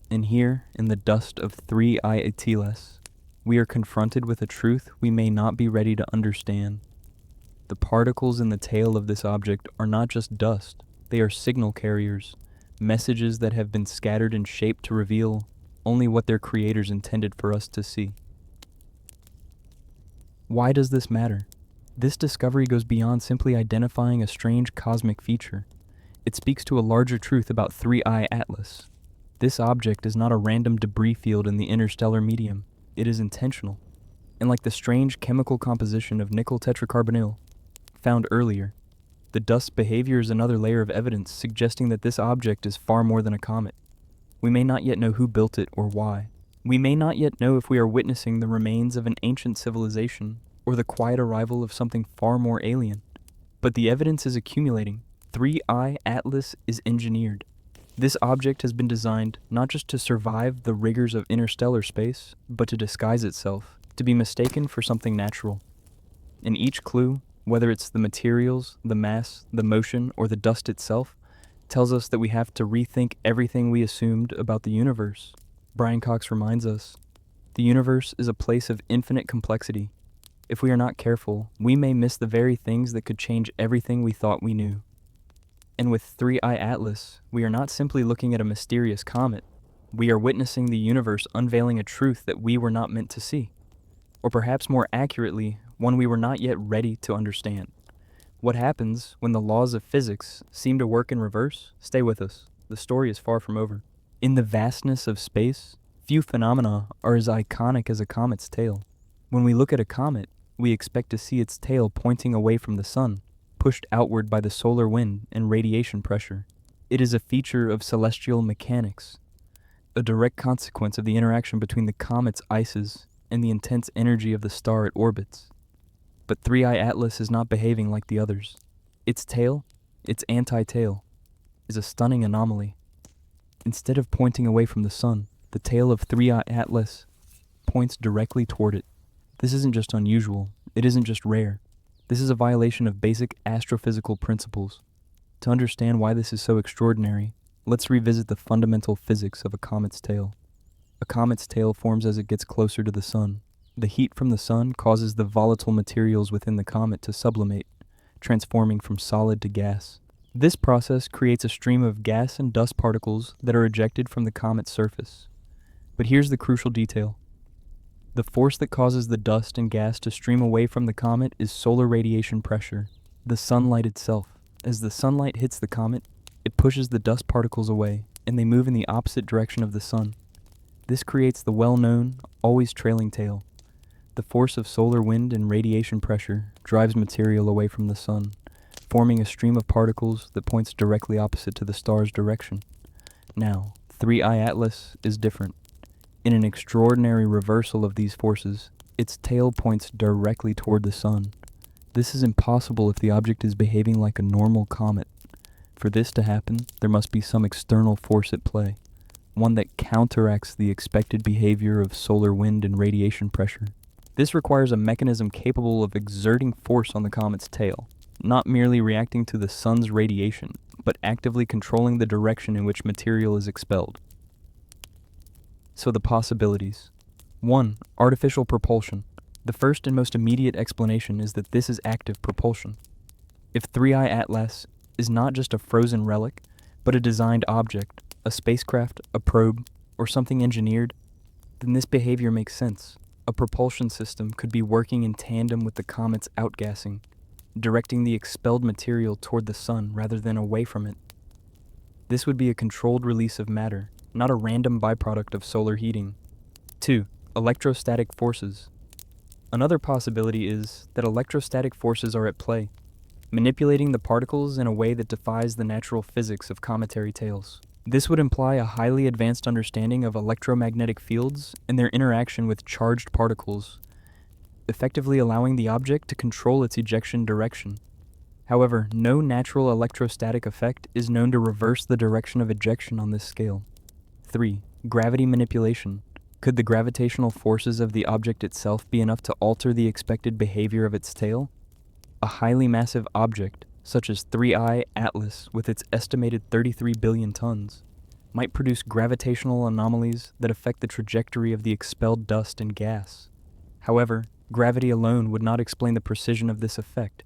And here, in the dust of 3IATLAS, we are confronted with a truth we may not be ready to understand. The particles in the tail of this object are not just dust, they are signal carriers, messages that have been scattered and shaped to reveal only what their creators intended for us to see. Why does this matter? This discovery goes beyond simply identifying a strange cosmic feature. It speaks to a larger truth about 3IATLAS. This object is not a random debris field in the interstellar medium. It is intentional. And like the strange chemical composition of nickel tetracarbonyl found earlier, the dust's behavior is another layer of evidence suggesting that this object is far more than a comet. We may not yet know who built it or why. We may not yet know if we are witnessing the remains of an ancient civilization or the quiet arrival of something far more alien. But the evidence is accumulating. 3IATLAS is engineered. This object has been designed not just to survive the rigors of interstellar space, but to disguise itself, to be mistaken for something natural. And each clue, whether it's the materials, the mass, the motion, or the dust itself, tells us that we have to rethink everything we assumed about the universe. Brian Cox reminds us, the universe is a place of infinite complexity. If we are not careful, we may miss the very things that could change everything we thought we knew. And with 3IATLAS, we are not simply looking at a mysterious comet. We are witnessing the universe unveiling a truth that we were not meant to see. Or perhaps more accurately, one we were not yet ready to understand. What happens when the laws of physics seem to work in reverse? Stay with us. The story is far from over. In the vastness of space, few phenomena are as iconic as a comet's tail. When we look at a comet, we expect to see its tail pointing away from the sun, pushed outward by the solar wind and radiation pressure. It is a feature of celestial mechanics, a direct consequence of the interaction between the comet's ices and the intense energy of the star it orbits. But 3IATLAS is not behaving like the others. Its tail, its anti-tail, is a stunning anomaly. Instead of pointing away from the sun, the tail of 3IATLAS points directly toward it. This isn't just unusual, it isn't just rare. This is a violation of basic astrophysical principles. To understand why this is so extraordinary, let's revisit the fundamental physics of a comet's tail. A comet's tail forms as it gets closer to the sun. The heat from the sun causes the volatile materials within the comet to sublimate, transforming from solid to gas. This process creates a stream of gas and dust particles that are ejected from the comet's surface. But here's the crucial detail. The force that causes the dust and gas to stream away from the comet is solar radiation pressure, the sunlight itself. As the sunlight hits the comet, it pushes the dust particles away, and they move in the opposite direction of the sun. This creates the well-known, always trailing tail. The force of solar wind and radiation pressure drives material away from the sun, forming a stream of particles that points directly opposite to the star's direction. Now, 3IATLAS is different. In an extraordinary reversal of these forces, its tail points directly toward the sun. This is impossible if the object is behaving like a normal comet. For this to happen, there must be some external force at play, one that counteracts the expected behavior of solar wind and radiation pressure. This requires a mechanism capable of exerting force on the comet's tail, not merely reacting to the sun's radiation, but actively controlling the direction in which material is expelled. So the possibilities. 1. Artificial propulsion. The first and most immediate explanation is that this is active propulsion. If 3IATLAS is not just a frozen relic, but a designed object, a spacecraft, a probe, or something engineered, then this behavior makes sense. A propulsion system could be working in tandem with the comet's outgassing, directing the expelled material toward the sun rather than away from it. This would be a controlled release of matter, not a random byproduct of solar heating. 2. Electrostatic forces. Another possibility is that electrostatic forces are at play, manipulating the particles in a way that defies the natural physics of cometary tails. This would imply a highly advanced understanding of electromagnetic fields and their interaction with charged particles, effectively allowing the object to control its ejection direction. However, no natural electrostatic effect is known to reverse the direction of ejection on this scale. 3. Gravity manipulation. Could the gravitational forces of the object itself be enough to alter the expected behavior of its tail? A highly massive object, such as 3IATLAS with its estimated 33 billion tons, might produce gravitational anomalies that affect the trajectory of the expelled dust and gas. However, gravity alone would not explain the precision of this effect.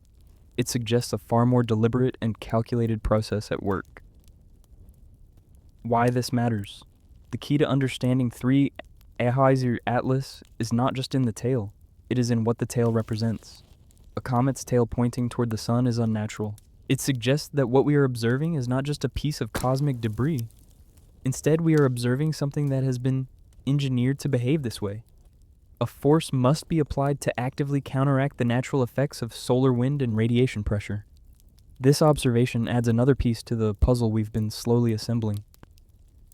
It suggests a far more deliberate and calculated process at work. Why this matters. The key to understanding 3IATLAS is not just in the tail, it is in what the tail represents. A comet's tail pointing toward the sun is unnatural. It suggests that what we are observing is not just a piece of cosmic debris. Instead, we are observing something that has been engineered to behave this way. A force must be applied to actively counteract the natural effects of solar wind and radiation pressure. This observation adds another piece to the puzzle we've been slowly assembling.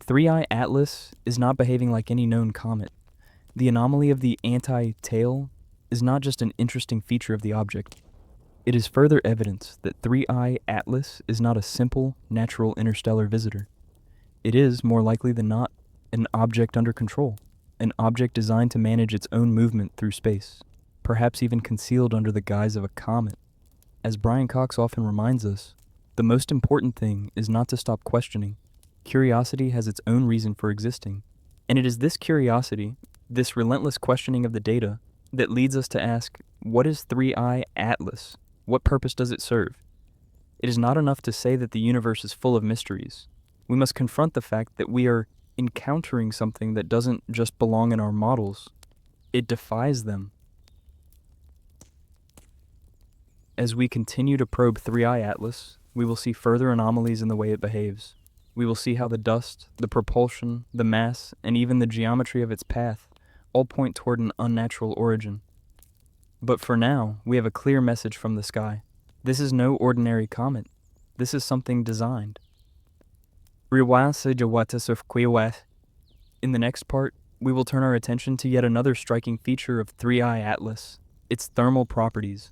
3IATLAS is not behaving like any known comet. The anomaly of the anti-tail is not just an interesting feature of the object. It is further evidence that 3IATLAS is not a simple, natural interstellar visitor. It is, more likely than not, an object under control, an object designed to manage its own movement through space, perhaps even concealed under the guise of a comet. As Brian Cox often reminds us, the most important thing is not to stop questioning. Curiosity has its own reason for existing, and it is this curiosity, this relentless questioning of the data, that leads us to ask, what is 3IATLAS? What purpose does it serve? It is not enough to say that the universe is full of mysteries. We must confront the fact that we are encountering something that doesn't just belong in our models. It defies them. As we continue to probe 3IATLAS, we will see further anomalies in the way it behaves. We will see how the dust, the propulsion, the mass, and even the geometry of its path all point toward an unnatural origin. But for now, we have a clear message from the sky. This is no ordinary comet. This is something designed. In the next part, we will turn our attention to yet another striking feature of 3IATLAS, its thermal properties.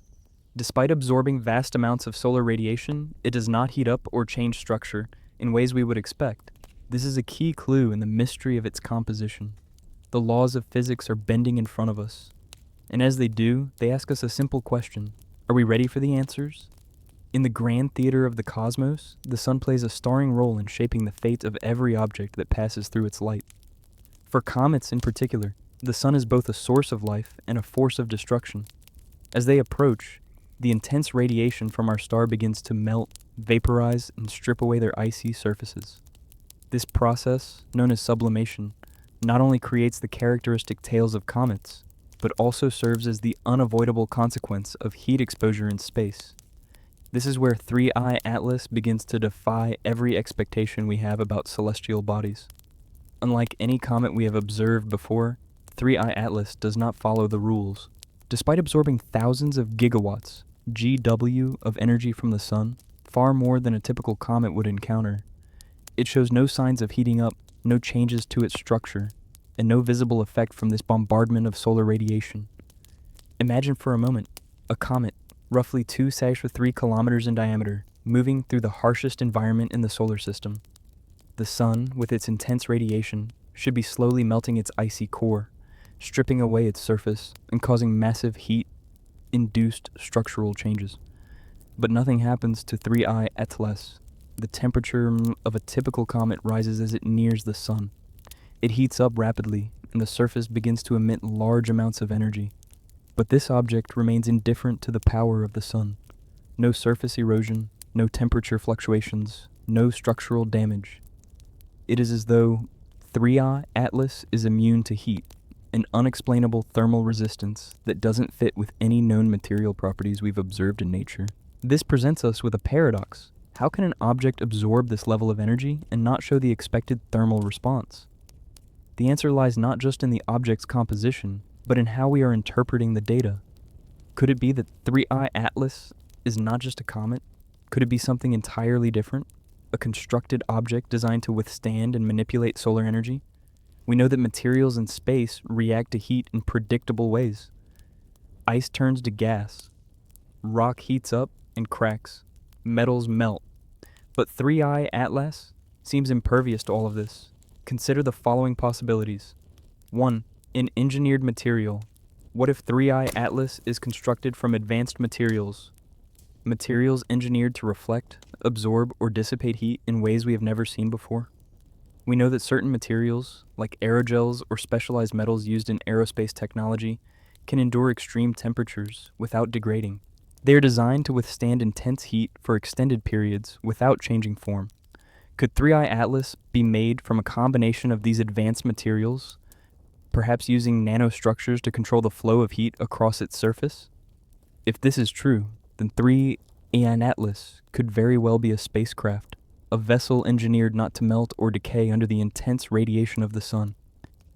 Despite absorbing vast amounts of solar radiation, it does not heat up or change structure in ways we would expect. This is a key clue in the mystery of its composition. The laws of physics are bending in front of us. And as they do, they ask us a simple question. Are we ready for the answers? In the grand theater of the cosmos, the sun plays a starring role in shaping the fate of every object that passes through its light. For comets in particular, the sun is both a source of life and a force of destruction. As they approach, the intense radiation from our star begins to melt, vaporize, and strip away their icy surfaces. This process, known as sublimation, not only creates the characteristic tails of comets, but also serves as the unavoidable consequence of heat exposure in space. This is where 3IATLAS begins to defy every expectation we have about celestial bodies. Unlike any comet we have observed before, 3IATLAS does not follow the rules. Despite absorbing thousands of gigawatts, GW, of energy from the sun, far more than a typical comet would encounter, it shows no signs of heating up, no changes to its structure, and no visible effect from this bombardment of solar radiation. Imagine for a moment a comet, roughly 2-3 kilometers in diameter, moving through the harshest environment in the solar system. The sun, with its intense radiation, should be slowly melting its icy core, stripping away its surface and causing massive heat-induced structural changes. But nothing happens to 3IATLAS. The temperature of a typical comet rises as it nears the sun. It heats up rapidly, and the surface begins to emit large amounts of energy. But this object remains indifferent to the power of the sun. No surface erosion, no temperature fluctuations, no structural damage. It is as though 3IATLAS is immune to heat, an unexplainable thermal resistance that doesn't fit with any known material properties we've observed in nature. This presents us with a paradox. How can an object absorb this level of energy and not show the expected thermal response? The answer lies not just in the object's composition, but in how we are interpreting the data. Could it be that 3IATLAS is not just a comet? Could it be something entirely different? A constructed object designed to withstand and manipulate solar energy? We know that materials in space react to heat in predictable ways. Ice turns to gas. Rock heats up and cracks. Metals melt. But 3IATLAS seems impervious to all of this. Consider the following possibilities. 1. An engineered material. What if 3IATLAS is constructed from advanced materials? Materials engineered to reflect, absorb, or dissipate heat in ways we have never seen before? We know that certain materials, like aerogels or specialized metals used in aerospace technology, can endure extreme temperatures without degrading. They are designed to withstand intense heat for extended periods without changing form. Could 3IATLAS be made from a combination of these advanced materials, perhaps using nanostructures to control the flow of heat across its surface? If this is true, then 3IATLAS could very well be a spacecraft, a vessel engineered not to melt or decay under the intense radiation of the sun.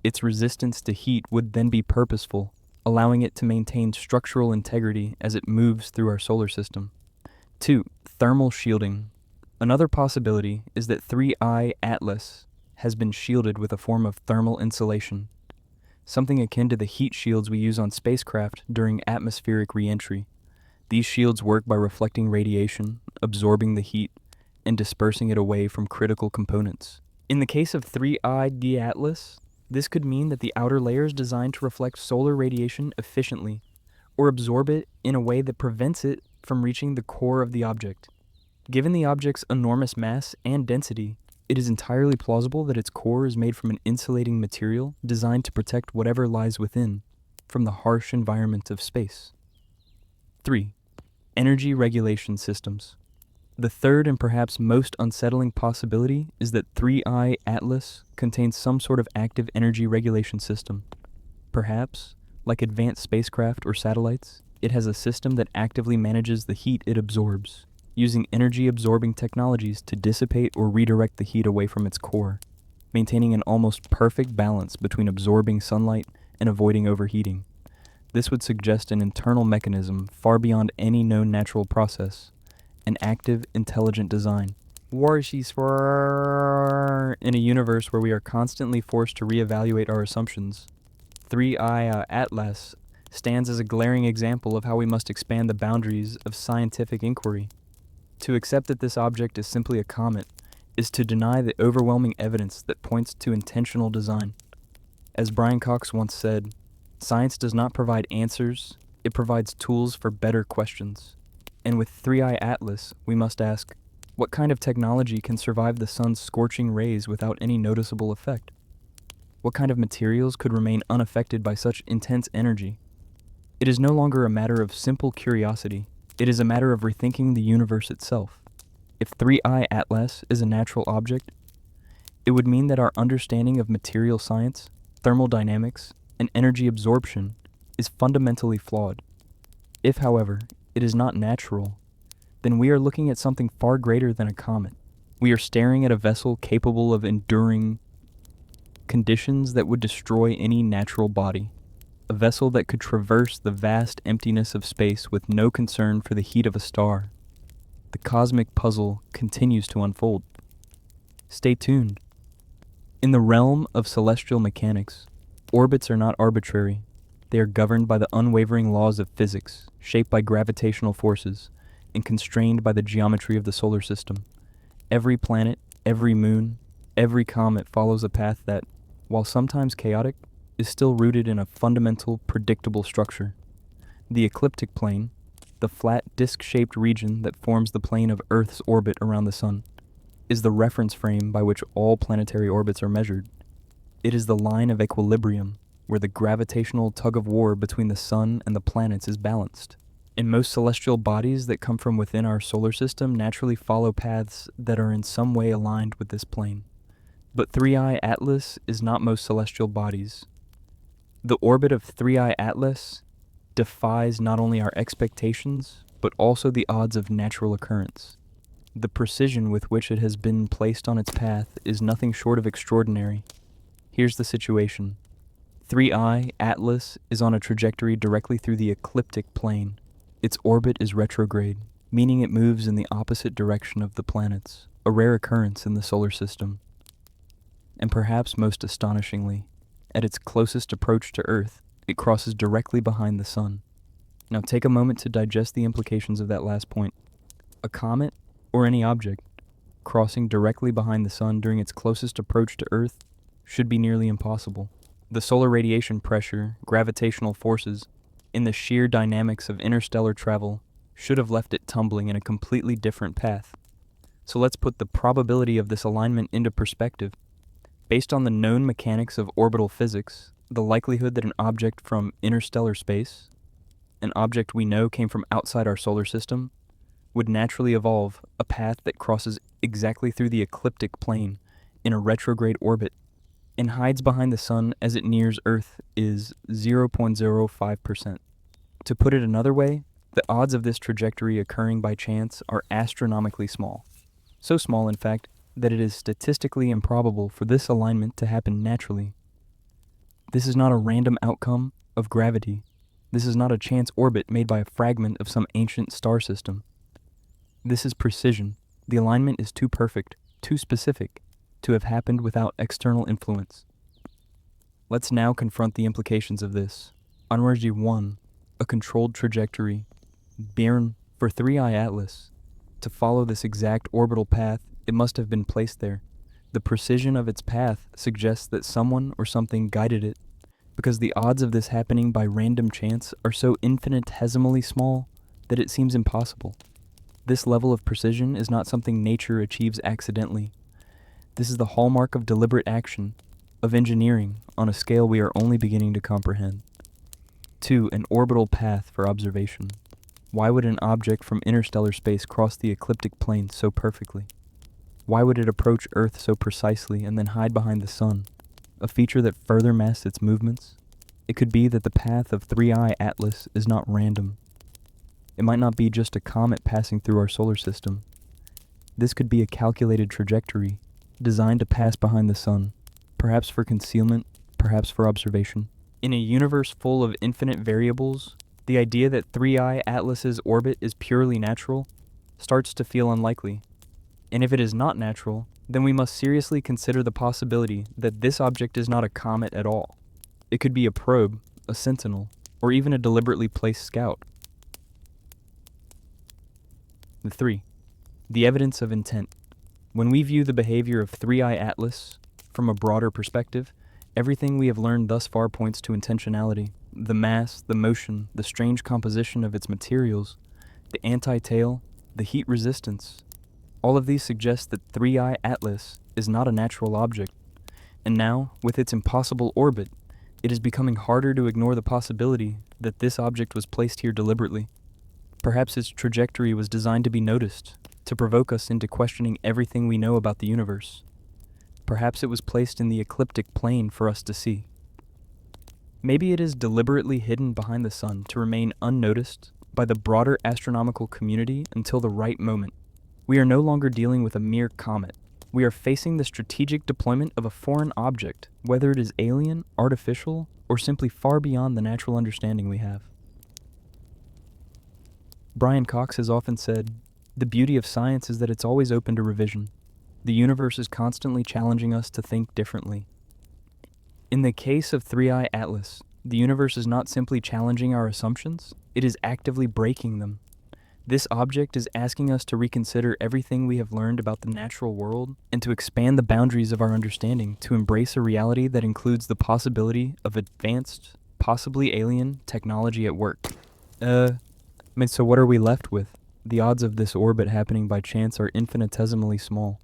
Its resistance to heat would then be purposeful, allowing it to maintain structural integrity as it moves through our solar system. 2. Thermal shielding. Another possibility is that 3IATLAS has been shielded with a form of thermal insulation, something akin to the heat shields we use on spacecraft during atmospheric re-entry. These shields work by reflecting radiation, absorbing the heat, and dispersing it away from critical components. In the case of 3IATLAS, this could mean that the outer layer is designed to reflect solar radiation efficiently, or absorb it in a way that prevents it from reaching the core of the object. Given the object's enormous mass and density, it is entirely plausible that its core is made from an insulating material designed to protect whatever lies within from the harsh environment of space. 3. Energy regulation systems. The third and perhaps most unsettling possibility is that 3IATLAS contains some sort of active energy regulation system. Perhaps, like advanced spacecraft or satellites, it has a system that actively manages the heat it absorbs, using energy-absorbing technologies to dissipate or redirect the heat away from its core, maintaining an almost perfect balance between absorbing sunlight and avoiding overheating. This would suggest an internal mechanism far beyond any known natural process, an active, intelligent design. In a universe where we are constantly forced to reevaluate our assumptions, 3IATLAS stands as a glaring example of how we must expand the boundaries of scientific inquiry. To accept that this object is simply a comet is to deny the overwhelming evidence that points to intentional design. As Brian Cox once said, science does not provide answers, it provides tools for better questions. And with 3IATLAS, we must ask, what kind of technology can survive the sun's scorching rays without any noticeable effect? What kind of materials could remain unaffected by such intense energy? It is no longer a matter of simple curiosity. It is a matter of rethinking the universe itself. If 3IATLAS is a natural object, it would mean that our understanding of material science, thermodynamics, and energy absorption is fundamentally flawed. If, however, it is not natural, then we are looking at something far greater than a comet. We are staring at a vessel capable of enduring conditions that would destroy any natural body. A vessel that could traverse the vast emptiness of space with no concern for the heat of a star. The cosmic puzzle continues to unfold. Stay tuned. In the realm of celestial mechanics, orbits are not arbitrary. They are governed by the unwavering laws of physics, shaped by gravitational forces, and constrained by the geometry of the solar system. Every planet, every moon, every comet follows a path that, while sometimes chaotic, is still rooted in a fundamental, predictable structure. The ecliptic plane, the flat, disc-shaped region that forms the plane of Earth's orbit around the Sun, is the reference frame by which all planetary orbits are measured. It is the line of equilibrium, where the gravitational tug-of-war between the Sun and the planets is balanced. And most celestial bodies that come from within our solar system naturally follow paths that are in some way aligned with this plane. But 3IATLAS is not most celestial bodies. The orbit of 3IATLAS defies not only our expectations, but also the odds of natural occurrence. The precision with which it has been placed on its path is nothing short of extraordinary. Here's the situation. 3IATLAS is on a trajectory directly through the ecliptic plane. Its orbit is retrograde, meaning it moves in the opposite direction of the planets, a rare occurrence in the solar system. And perhaps most astonishingly, at its closest approach to Earth, it crosses directly behind the Sun. Now take a moment to digest the implications of that last point. A comet, or any object, crossing directly behind the Sun during its closest approach to Earth should be nearly impossible. The solar radiation pressure, gravitational forces, and the sheer dynamics of interstellar travel should have left it tumbling in a completely different path. So let's put the probability of this alignment into perspective. Based on the known mechanics of orbital physics, the likelihood that an object from interstellar space, an object we know came from outside our solar system, would naturally evolve a path that crosses exactly through the ecliptic plane in a retrograde orbit and hides behind the Sun as it nears Earth is 0.05%. To put it another way, the odds of this trajectory occurring by chance are astronomically small. So small, in fact, that it is statistically improbable for this alignment to happen naturally. This is not a random outcome of gravity. This is not a chance orbit made by a fragment of some ancient star system. This is precision. The alignment is too perfect, too specific, to have happened without external influence. Let's now confront the implications of this. On Energy 1, a controlled trajectory, born for 3IATLAS. To follow this exact orbital path, it must have been placed there. The precision of its path suggests that someone or something guided it, because the odds of this happening by random chance are so infinitesimally small that it seems impossible. This level of precision is not something nature achieves accidentally. This is the hallmark of deliberate action, of engineering on a scale we are only beginning to comprehend. 2. An orbital path for observation. Why would an object from interstellar space cross the ecliptic plane so perfectly? Why would it approach Earth so precisely and then hide behind the Sun, a feature that further masks its movements? It could be that the path of 3IATLAS is not random. It might not be just a comet passing through our solar system. This could be a calculated trajectory, designed to pass behind the Sun, perhaps for concealment, perhaps for observation. In a universe full of infinite variables, the idea that 3IATLAS's orbit is purely natural starts to feel unlikely. And if it is not natural, then we must seriously consider the possibility that this object is not a comet at all. It could be a probe, a sentinel, or even a deliberately placed scout. 3. The evidence of intent. When we view the behavior of 3IATLAS from a broader perspective, everything we have learned thus far points to intentionality. The mass, the motion, the strange composition of its materials, the anti-tail, the heat resistance. All of these suggest that 3IATLAS is not a natural object. And now, with its impossible orbit, it is becoming harder to ignore the possibility that this object was placed here deliberately. Perhaps its trajectory was designed to be noticed, to provoke us into questioning everything we know about the universe. Perhaps it was placed in the ecliptic plane for us to see. Maybe it is deliberately hidden behind the Sun to remain unnoticed by the broader astronomical community until the right moment. We are no longer dealing with a mere comet. We are facing the strategic deployment of a foreign object, whether it is alien, artificial, or simply far beyond the natural understanding we have. Brian Cox has often said, "The beauty of science is that it's always open to revision. The universe is constantly challenging us to think differently." In the case of 3IATLAS, the universe is not simply challenging our assumptions, it is actively breaking them. This object is asking us to reconsider everything we have learned about the natural world and to expand the boundaries of our understanding to embrace a reality that includes the possibility of advanced, possibly alien, technology at work. So what are we left with? The odds of this orbit happening by chance are infinitesimally small.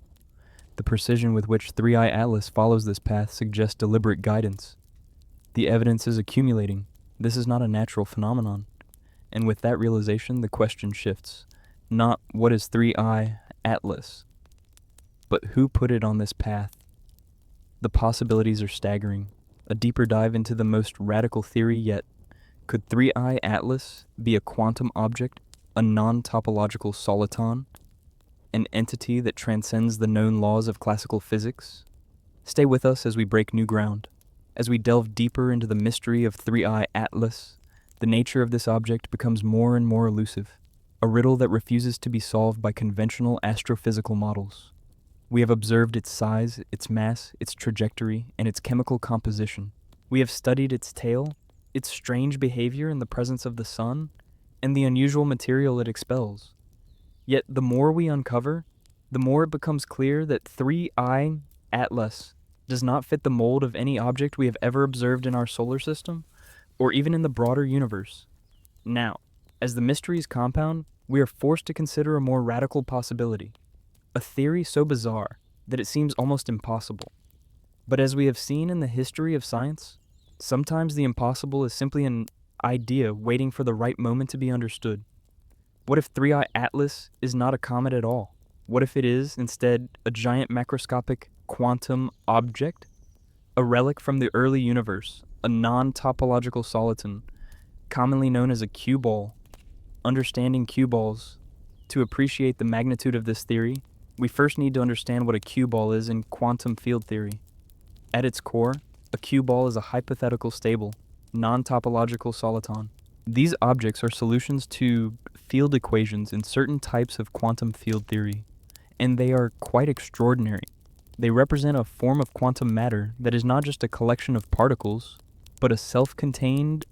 The precision with which 3IATLAS follows this path suggests deliberate guidance. The evidence is accumulating. This is not a natural phenomenon. And with that realization, the question shifts. Not what is 3IATLAS, but who put it on this path? The possibilities are staggering. A deeper dive into the most radical theory yet. Could 3IATLAS be a quantum object, a non-topological soliton, an entity that transcends the known laws of classical physics? Stay with us as we break new ground. As we delve deeper into the mystery of 3IATLAS, the nature of this object becomes more and more elusive, a riddle that refuses to be solved by conventional astrophysical models. We have observed its size, its mass, its trajectory, and its chemical composition. We have studied its tail, its strange behavior in the presence of the sun, and the unusual material it expels. Yet the more we uncover, the more it becomes clear that 3IATLAS does not fit the mold of any object we have ever observed in our solar system, or even in the broader universe. Now, as the mysteries compound, we are forced to consider a more radical possibility, a theory so bizarre that it seems almost impossible. But as we have seen in the history of science, sometimes the impossible is simply an idea waiting for the right moment to be understood. What if 3IATLAS is not a comet at all? What if it is, instead, a giant macroscopic quantum object? A relic from the early universe, a non-topological soliton, commonly known as a cue ball. Understanding cue balls. To appreciate the magnitude of this theory, we first need to understand what a cue ball is in quantum field theory. At its core, a cue ball is a hypothetical stable, non-topological soliton. These objects are solutions to field equations in certain types of quantum field theory, and they are quite extraordinary. They represent a form of quantum matter that is not just a collection of particles, but a self-contained,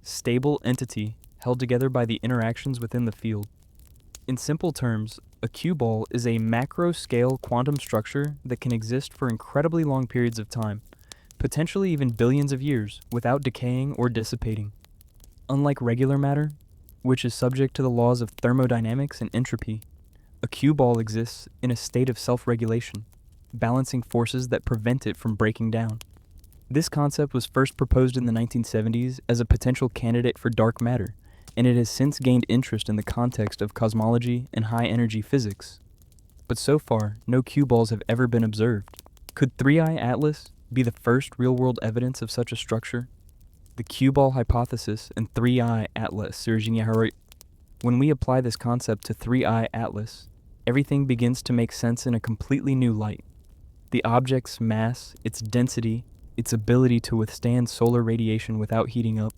stable entity held together by the interactions within the field. In simple terms, a cue ball is a macro-scale quantum structure that can exist for incredibly long periods of time, potentially even billions of years, without decaying or dissipating. Unlike regular matter, which is subject to the laws of thermodynamics and entropy, a cue ball exists in a state of self-regulation, balancing forces that prevent it from breaking down. This concept was first proposed in the 1970s as a potential candidate for dark matter, and it has since gained interest in the context of cosmology and high-energy physics. But so far, no cue balls have ever been observed. Could 3IATLAS be the first real-world evidence of such a structure? The cue ball hypothesis and 3IATLAS. When we apply this concept to 3IATLAS, everything begins to make sense in a completely new light. The object's mass, its density, its ability to withstand solar radiation without heating up,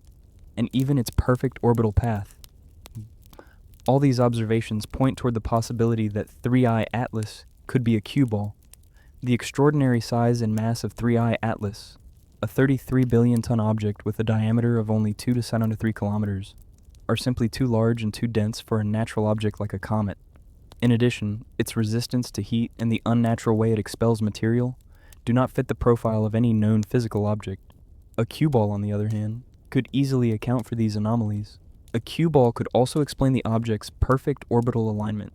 and even its perfect orbital path. All these observations point toward the possibility that 3IATLAS could be a cue ball. The extraordinary size and mass of 3IATLAS, a 33 billion ton object with a diameter of only 2 to 10 to 3 kilometers, are simply too large and too dense for a natural object like a comet. In addition, its resistance to heat and the unnatural way it expels material do not fit the profile of any known physical object. A cue ball, on the other hand, could easily account for these anomalies. A cue ball could also explain the object's perfect orbital alignment,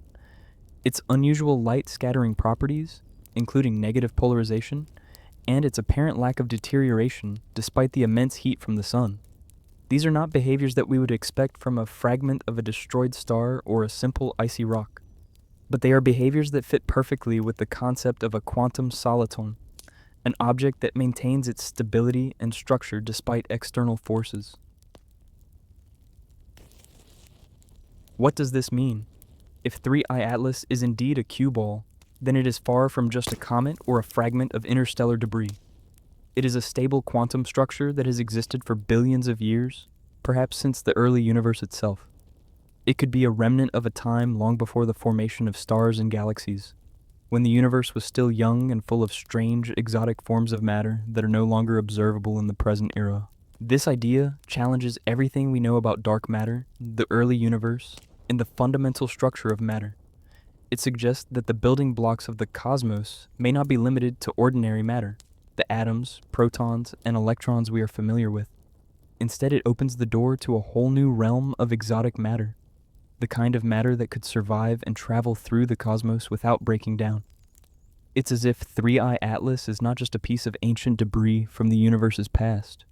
its unusual light scattering properties, including negative polarization, and its apparent lack of deterioration despite the immense heat from the sun. These are not behaviors that we would expect from a fragment of a destroyed star or a simple icy rock, but they are behaviors that fit perfectly with the concept of a quantum soliton, an object that maintains its stability and structure despite external forces. What does this mean? If 3IATLAS is indeed a cue ball, then it is far from just a comet or a fragment of interstellar debris. It is a stable quantum structure that has existed for billions of years, perhaps since the early universe itself. It could be a remnant of a time long before the formation of stars and galaxies, when the universe was still young and full of strange, exotic forms of matter that are no longer observable in the present era. This idea challenges everything we know about dark matter, the early universe, and the fundamental structure of matter. It suggests that the building blocks of the cosmos may not be limited to ordinary matter, the atoms, protons, and electrons we are familiar with. Instead, it opens the door to a whole new realm of exotic matter, the kind of matter that could survive and travel through the cosmos without breaking down. It's as if 3IATLAS is not just a piece of ancient debris from the universe's past.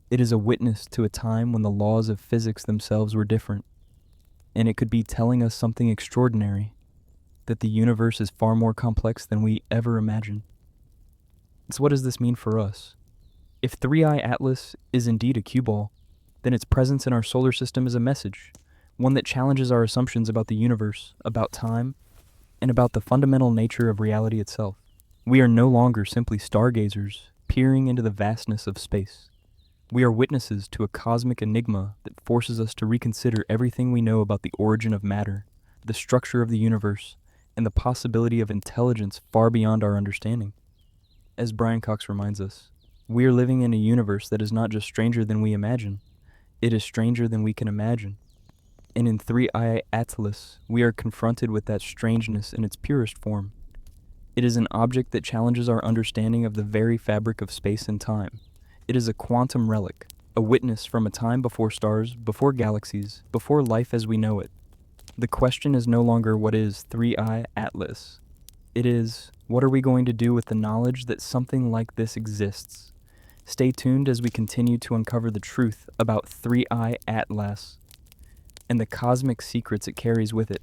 It is a witness to a time when the laws of physics themselves were different, and it could be telling us something extraordinary, that the universe is far more complex than we ever imagined. So what does this mean for us? If 3IATLAS is indeed a cue ball, then its presence in our solar system is a message, one that challenges our assumptions about the universe, about time, and about the fundamental nature of reality itself. We are no longer simply stargazers peering into the vastness of space. We are witnesses to a cosmic enigma that forces us to reconsider everything we know about the origin of matter, the structure of the universe, and the possibility of intelligence far beyond our understanding. As Brian Cox reminds us, we are living in a universe that is not just stranger than we imagine, it is stranger than we can imagine. And in 3IATLAS, we are confronted with that strangeness in its purest form. It is an object that challenges our understanding of the very fabric of space and time. It is a quantum relic, a witness from a time before stars, before galaxies, before life as we know it. The question is no longer what is 3IATLAS. It is, what are we going to do with the knowledge that something like this exists? Stay tuned as we continue to uncover the truth about 3IATLAS and the cosmic secrets it carries with it.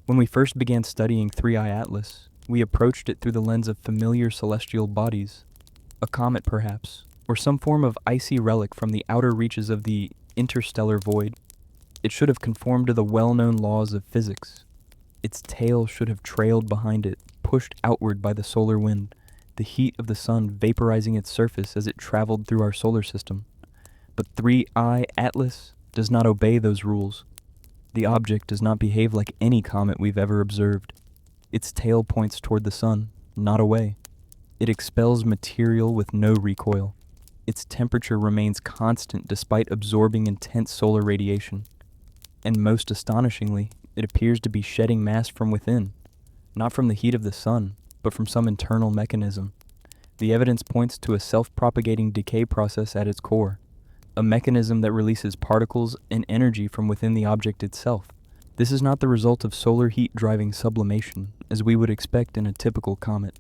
When we first began studying 3IATLAS, we approached it through the lens of familiar celestial bodies, a comet perhaps, or some form of icy relic from the outer reaches of the interstellar void. It should have conformed to the well-known laws of physics. Its tail should have trailed behind it, pushed outward by the solar wind, the heat of the sun vaporizing its surface as it traveled through our solar system. But 3IATLAS does not obey those rules. The object does not behave like any comet we've ever observed. Its tail points toward the sun, not away. It expels material with no recoil. Its temperature remains constant despite absorbing intense solar radiation. And most astonishingly, it appears to be shedding mass from within, not from the heat of the sun, but from some internal mechanism. The evidence points to a self-propagating decay process at its core, a mechanism that releases particles and energy from within the object itself. This is not the result of solar heat driving sublimation, as we would expect in a typical comet.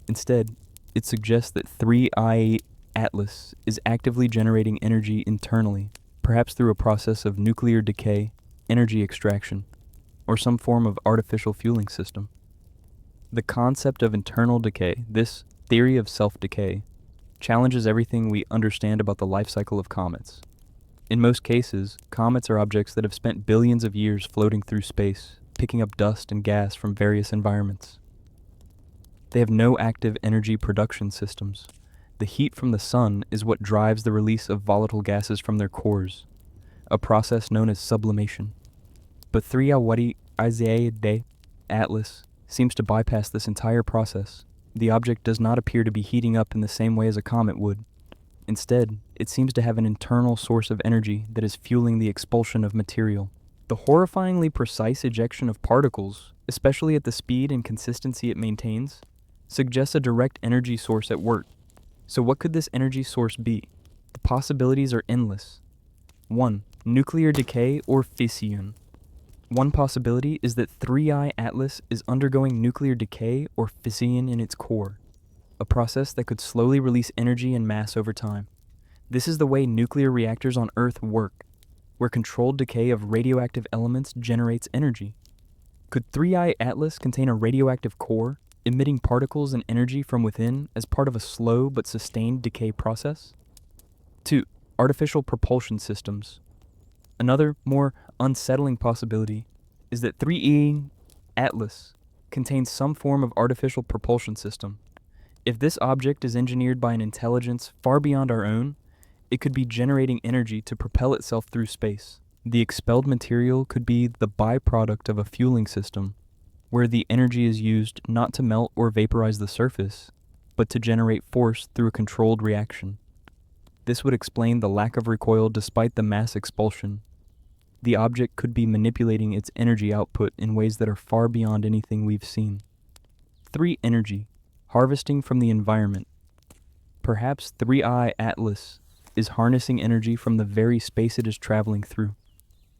Instead, it suggests that 3IATLAS is actively generating energy internally, perhaps through a process of nuclear decay, energy extraction, or some form of artificial fueling system. The concept of internal decay, this theory of self-decay, challenges everything we understand about the life cycle of comets. In most cases, comets are objects that have spent billions of years floating through space, picking up dust and gas from various environments. They have no active energy production systems. The heat from the sun is what drives the release of volatile gases from their cores, a process known as sublimation. But 3IATLAS seems to bypass this entire process. The object does not appear to be heating up in the same way as a comet would. Instead, it seems to have an internal source of energy that is fueling the expulsion of material. The horrifyingly precise ejection of particles, especially at the speed and consistency it maintains, suggests a direct energy source at work. So what could this energy source be? The possibilities are endless. 1. Nuclear decay or fission. One possibility is that 3IATLAS is undergoing nuclear decay or fission in its core, a process that could slowly release energy and mass over time. This is the way nuclear reactors on Earth work, where controlled decay of radioactive elements generates energy. Could 3IATLAS contain a radioactive core, emitting particles and energy from within as part of a slow but sustained decay process? 2. Artificial propulsion systems. Another, more unsettling possibility is that 3IATLAS contains some form of artificial propulsion system. If this object is engineered by an intelligence far beyond our own, it could be generating energy to propel itself through space. The expelled material could be the byproduct of a fueling system, where the energy is used not to melt or vaporize the surface, but to generate force through a controlled reaction. This would explain the lack of recoil despite the mass expulsion. The object could be manipulating its energy output in ways that are far beyond anything we've seen. 3. Energy. Harvesting from the environment. Perhaps 3IATLAS is harnessing energy from the very space it is traveling through.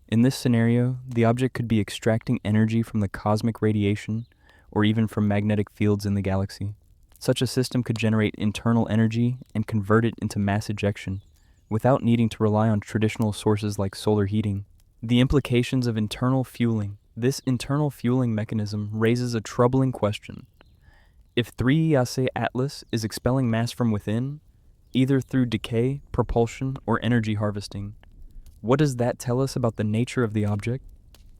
In this scenario, the object could be extracting energy from the cosmic radiation or even from magnetic fields in the galaxy. Such a system could generate internal energy and convert it into mass ejection, without needing to rely on traditional sources like solar heating. The implications of internal fueling. This internal fueling mechanism raises a troubling question. If 3IATLAS is expelling mass from within, either through decay, propulsion, or energy harvesting, what does that tell us about the nature of the object?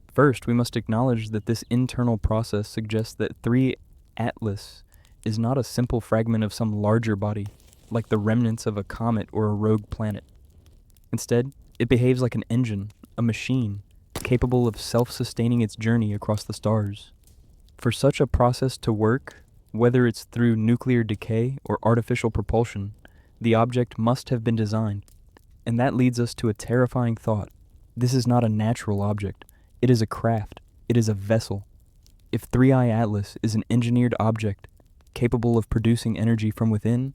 First, we must acknowledge that this internal process suggests that 3IATLAS is not a simple fragment of some larger body, like the remnants of a comet or a rogue planet. Instead, it behaves like an engine, a machine, capable of self-sustaining its journey across the stars. For such a process to work, whether it's through nuclear decay or artificial propulsion, the object must have been designed. And that leads us to a terrifying thought. This is not a natural object. It is a craft. It is a vessel. If 3IATLAS is an engineered object capable of producing energy from within,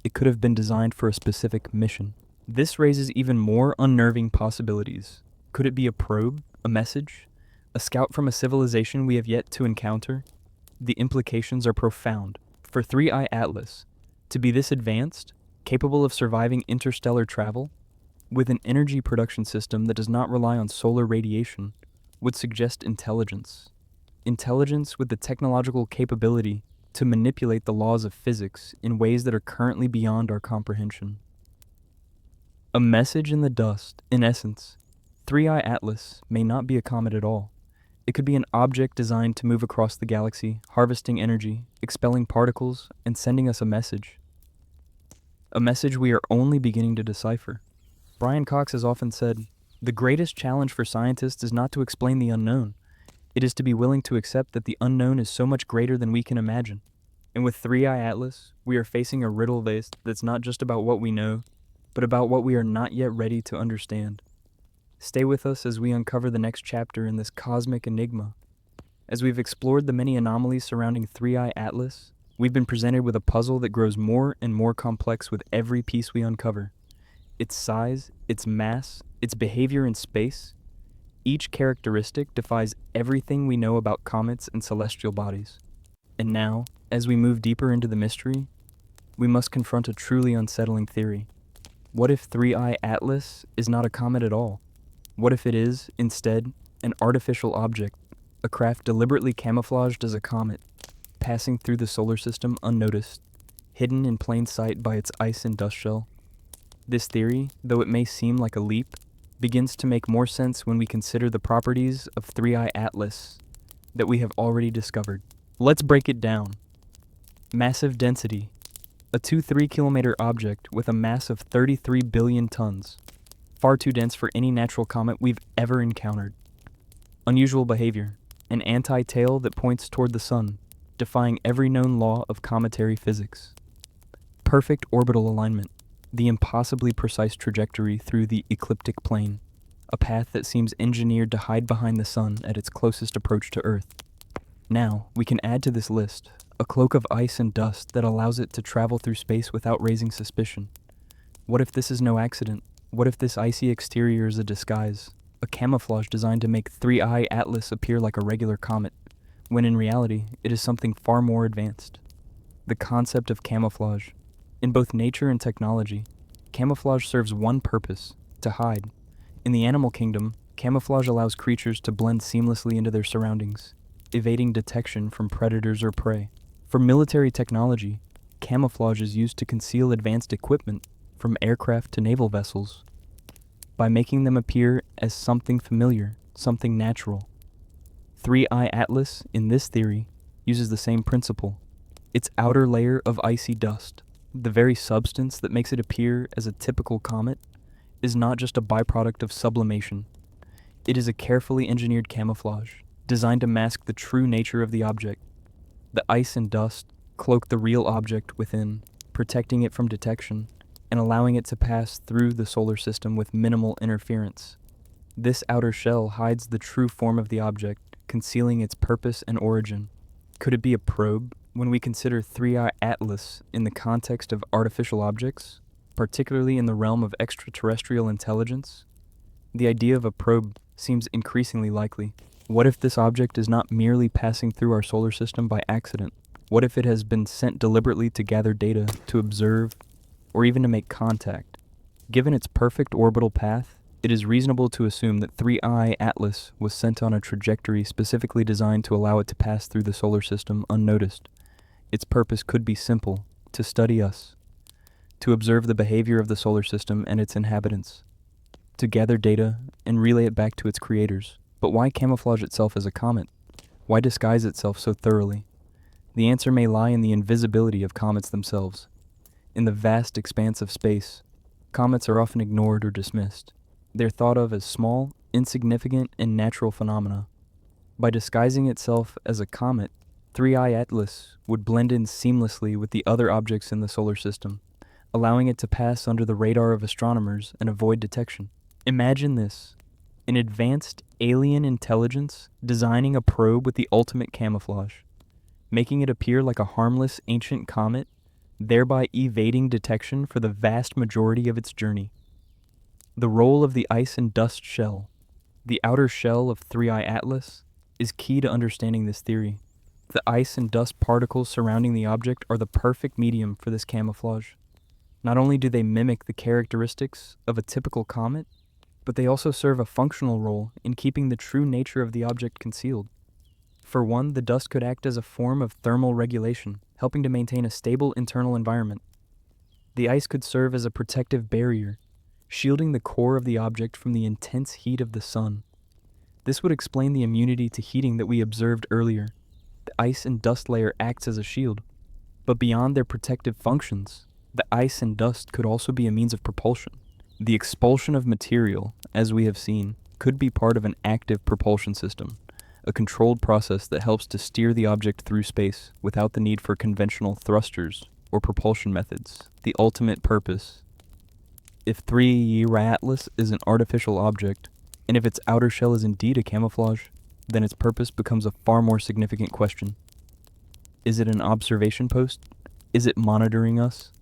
it could have been designed for a specific mission. This raises even more unnerving possibilities. Could it be a probe, a message, a scout from a civilization we have yet to encounter? The implications are profound. For 3IATLAS to be this advanced, capable of surviving interstellar travel, with an energy production system that does not rely on solar radiation, would suggest intelligence. Intelligence with the technological capability to manipulate the laws of physics in ways that are currently beyond our comprehension. A message in the dust, in essence, 3IATLAS may not be a comet at all. It could be an object designed to move across the galaxy, harvesting energy, expelling particles, and sending us a message. A message we are only beginning to decipher. Brian Cox has often said, "The greatest challenge for scientists is not to explain the unknown. It is to be willing to accept that the unknown is so much greater than we can imagine." And with 3IATLAS, we are facing a riddle that's not just about what we know, but about what we are not yet ready to understand. Stay with us as we uncover the next chapter in this cosmic enigma. As we've explored the many anomalies surrounding 3IATLAS, we've been presented with a puzzle that grows more and more complex with every piece we uncover. Its size, its mass, its behavior in space, each characteristic defies everything we know about comets and celestial bodies. And now, as we move deeper into the mystery, we must confront a truly unsettling theory. What if 3IATLAS is not a comet at all? What if it is, instead, an artificial object, a craft deliberately camouflaged as a comet, passing through the solar system unnoticed, hidden in plain sight by its ice and dust shell? This theory, though it may seem like a leap, begins to make more sense when we consider the properties of 3IATLAS that we have already discovered. Let's break it down. Massive density. A 2-3 kilometer object with a mass of 33 billion tons. Far too dense for any natural comet we've ever encountered. Unusual behavior. An anti-tail that points toward the sun, defying every known law of cometary physics. Perfect orbital alignment. The impossibly precise trajectory through the ecliptic plane. A path that seems engineered to hide behind the sun at its closest approach to Earth. Now, we can add to this list a cloak of ice and dust that allows it to travel through space without raising suspicion. What if this is no accident? What if this icy exterior is a disguise, a camouflage designed to make 3IATLAS appear like a regular comet, when in reality, it is something far more advanced? The concept of camouflage. In both nature and technology, camouflage serves one purpose: to hide. In the animal kingdom, camouflage allows creatures to blend seamlessly into their surroundings, evading detection from predators or prey. For military technology, camouflage is used to conceal advanced equipment, from aircraft to naval vessels, by making them appear as something familiar, something natural. 3IATLAS, in this theory, uses the same principle. Its outer layer of icy dust, the very substance that makes it appear as a typical comet, is not just a byproduct of sublimation. It is a carefully engineered camouflage, designed to mask the true nature of the object. The ice and dust cloak the real object within, protecting it from detection, and allowing it to pass through the solar system with minimal interference. This outer shell hides the true form of the object, concealing its purpose and origin. Could it be a probe? When we consider 3IATLAS in the context of artificial objects, particularly in the realm of extraterrestrial intelligence, the idea of a probe seems increasingly likely. What if this object is not merely passing through our solar system by accident? What if it has been sent deliberately to gather data, to observe, or even to make contact? Given its perfect orbital path, it is reasonable to assume that 3IATLAS was sent on a trajectory specifically designed to allow it to pass through the solar system unnoticed. its purpose could be simple: to study us, to observe the behavior of the solar system and its inhabitants, to gather data and relay it back to its creators. But why camouflage itself as a comet? Why disguise itself so thoroughly? The answer may lie in the invisibility of comets themselves. In the vast expanse of space, comets are often ignored or dismissed. They're thought of as small, insignificant, and natural phenomena. By disguising itself as a comet, 3IATLAS would blend in seamlessly with the other objects in the solar system, allowing it to pass under the radar of astronomers and avoid detection. Imagine this: an advanced alien intelligence designing a probe with the ultimate camouflage, making it appear like a harmless ancient comet, thereby evading detection for the vast majority of its journey. The role of the ice and dust shell, the outer shell of 3IATLAS, is key to understanding this theory. The ice and dust particles surrounding the object are the perfect medium for this camouflage. Not only do they mimic the characteristics of a typical comet, but they also serve a functional role in keeping the true nature of the object concealed. For one, the dust could act as a form of thermal regulation, helping to maintain a stable internal environment. The ice could serve as a protective barrier, shielding the core of the object from the intense heat of the sun. This would explain the immunity to heating that we observed earlier. The ice and dust layer acts as a shield. But beyond their protective functions, the ice and dust could also be a means of propulsion. The expulsion of material, as we have seen, could be part of an active propulsion system, a controlled process that helps to steer the object through space without the need for conventional thrusters or propulsion methods. The ultimate purpose. If 3IATLAS is an artificial object, and if its outer shell is indeed a camouflage, then its purpose becomes a far more significant question. Is it an observation post? Is it monitoring us?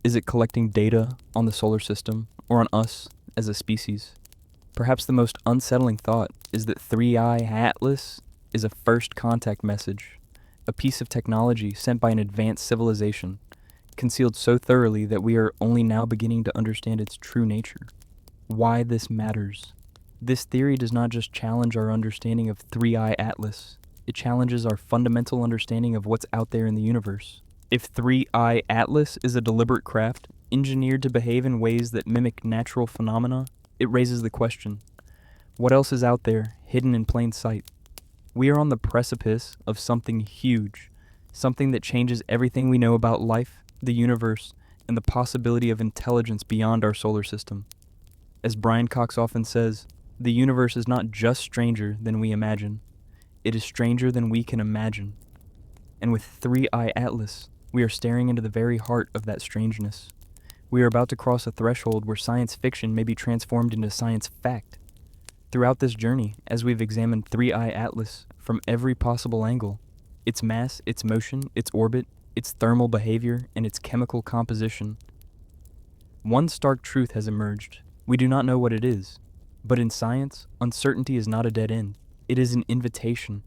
Is it collecting data on the solar system or on us as a species? Perhaps the most unsettling thought is that 3IATLAS is a first contact message, a piece of technology sent by an advanced civilization, concealed so thoroughly that we are only now beginning to understand its true nature. Why this matters. This theory does not just challenge our understanding of 3IATLAS, it challenges our fundamental understanding of what's out there in the universe. If 3IATLAS is a deliberate craft, engineered to behave in ways that mimic natural phenomena, it raises the question: what else is out there, hidden in plain sight? We are on the precipice of something huge, something that changes everything we know about life, the universe, and the possibility of intelligence beyond our solar system. As Brian Cox often says, the universe is not just stranger than we imagine, it is stranger than we can imagine. And with 3IATLAS, we are staring into the very heart of that strangeness. We are about to cross a threshold where science fiction may be transformed into science fact. Throughout this journey, as we've examined 3IATLAS from every possible angle, its mass, its motion, its orbit, its thermal behavior, and its chemical composition, one stark truth has emerged. We do not know what it is. But in science, uncertainty is not a dead end. It is an invitation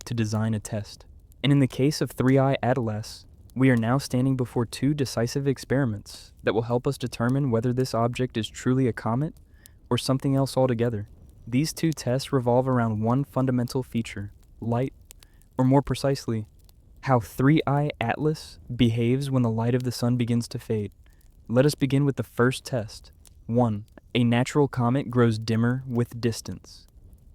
to design a test. And in the case of 3IATLAS, we are now standing before two decisive experiments that will help us determine whether this object is truly a comet or something else altogether. These two tests revolve around one fundamental feature: light, or more precisely, how 3IATLAS behaves when the light of the sun begins to fade. Let us begin with the first test. 1. A natural comet grows dimmer with distance.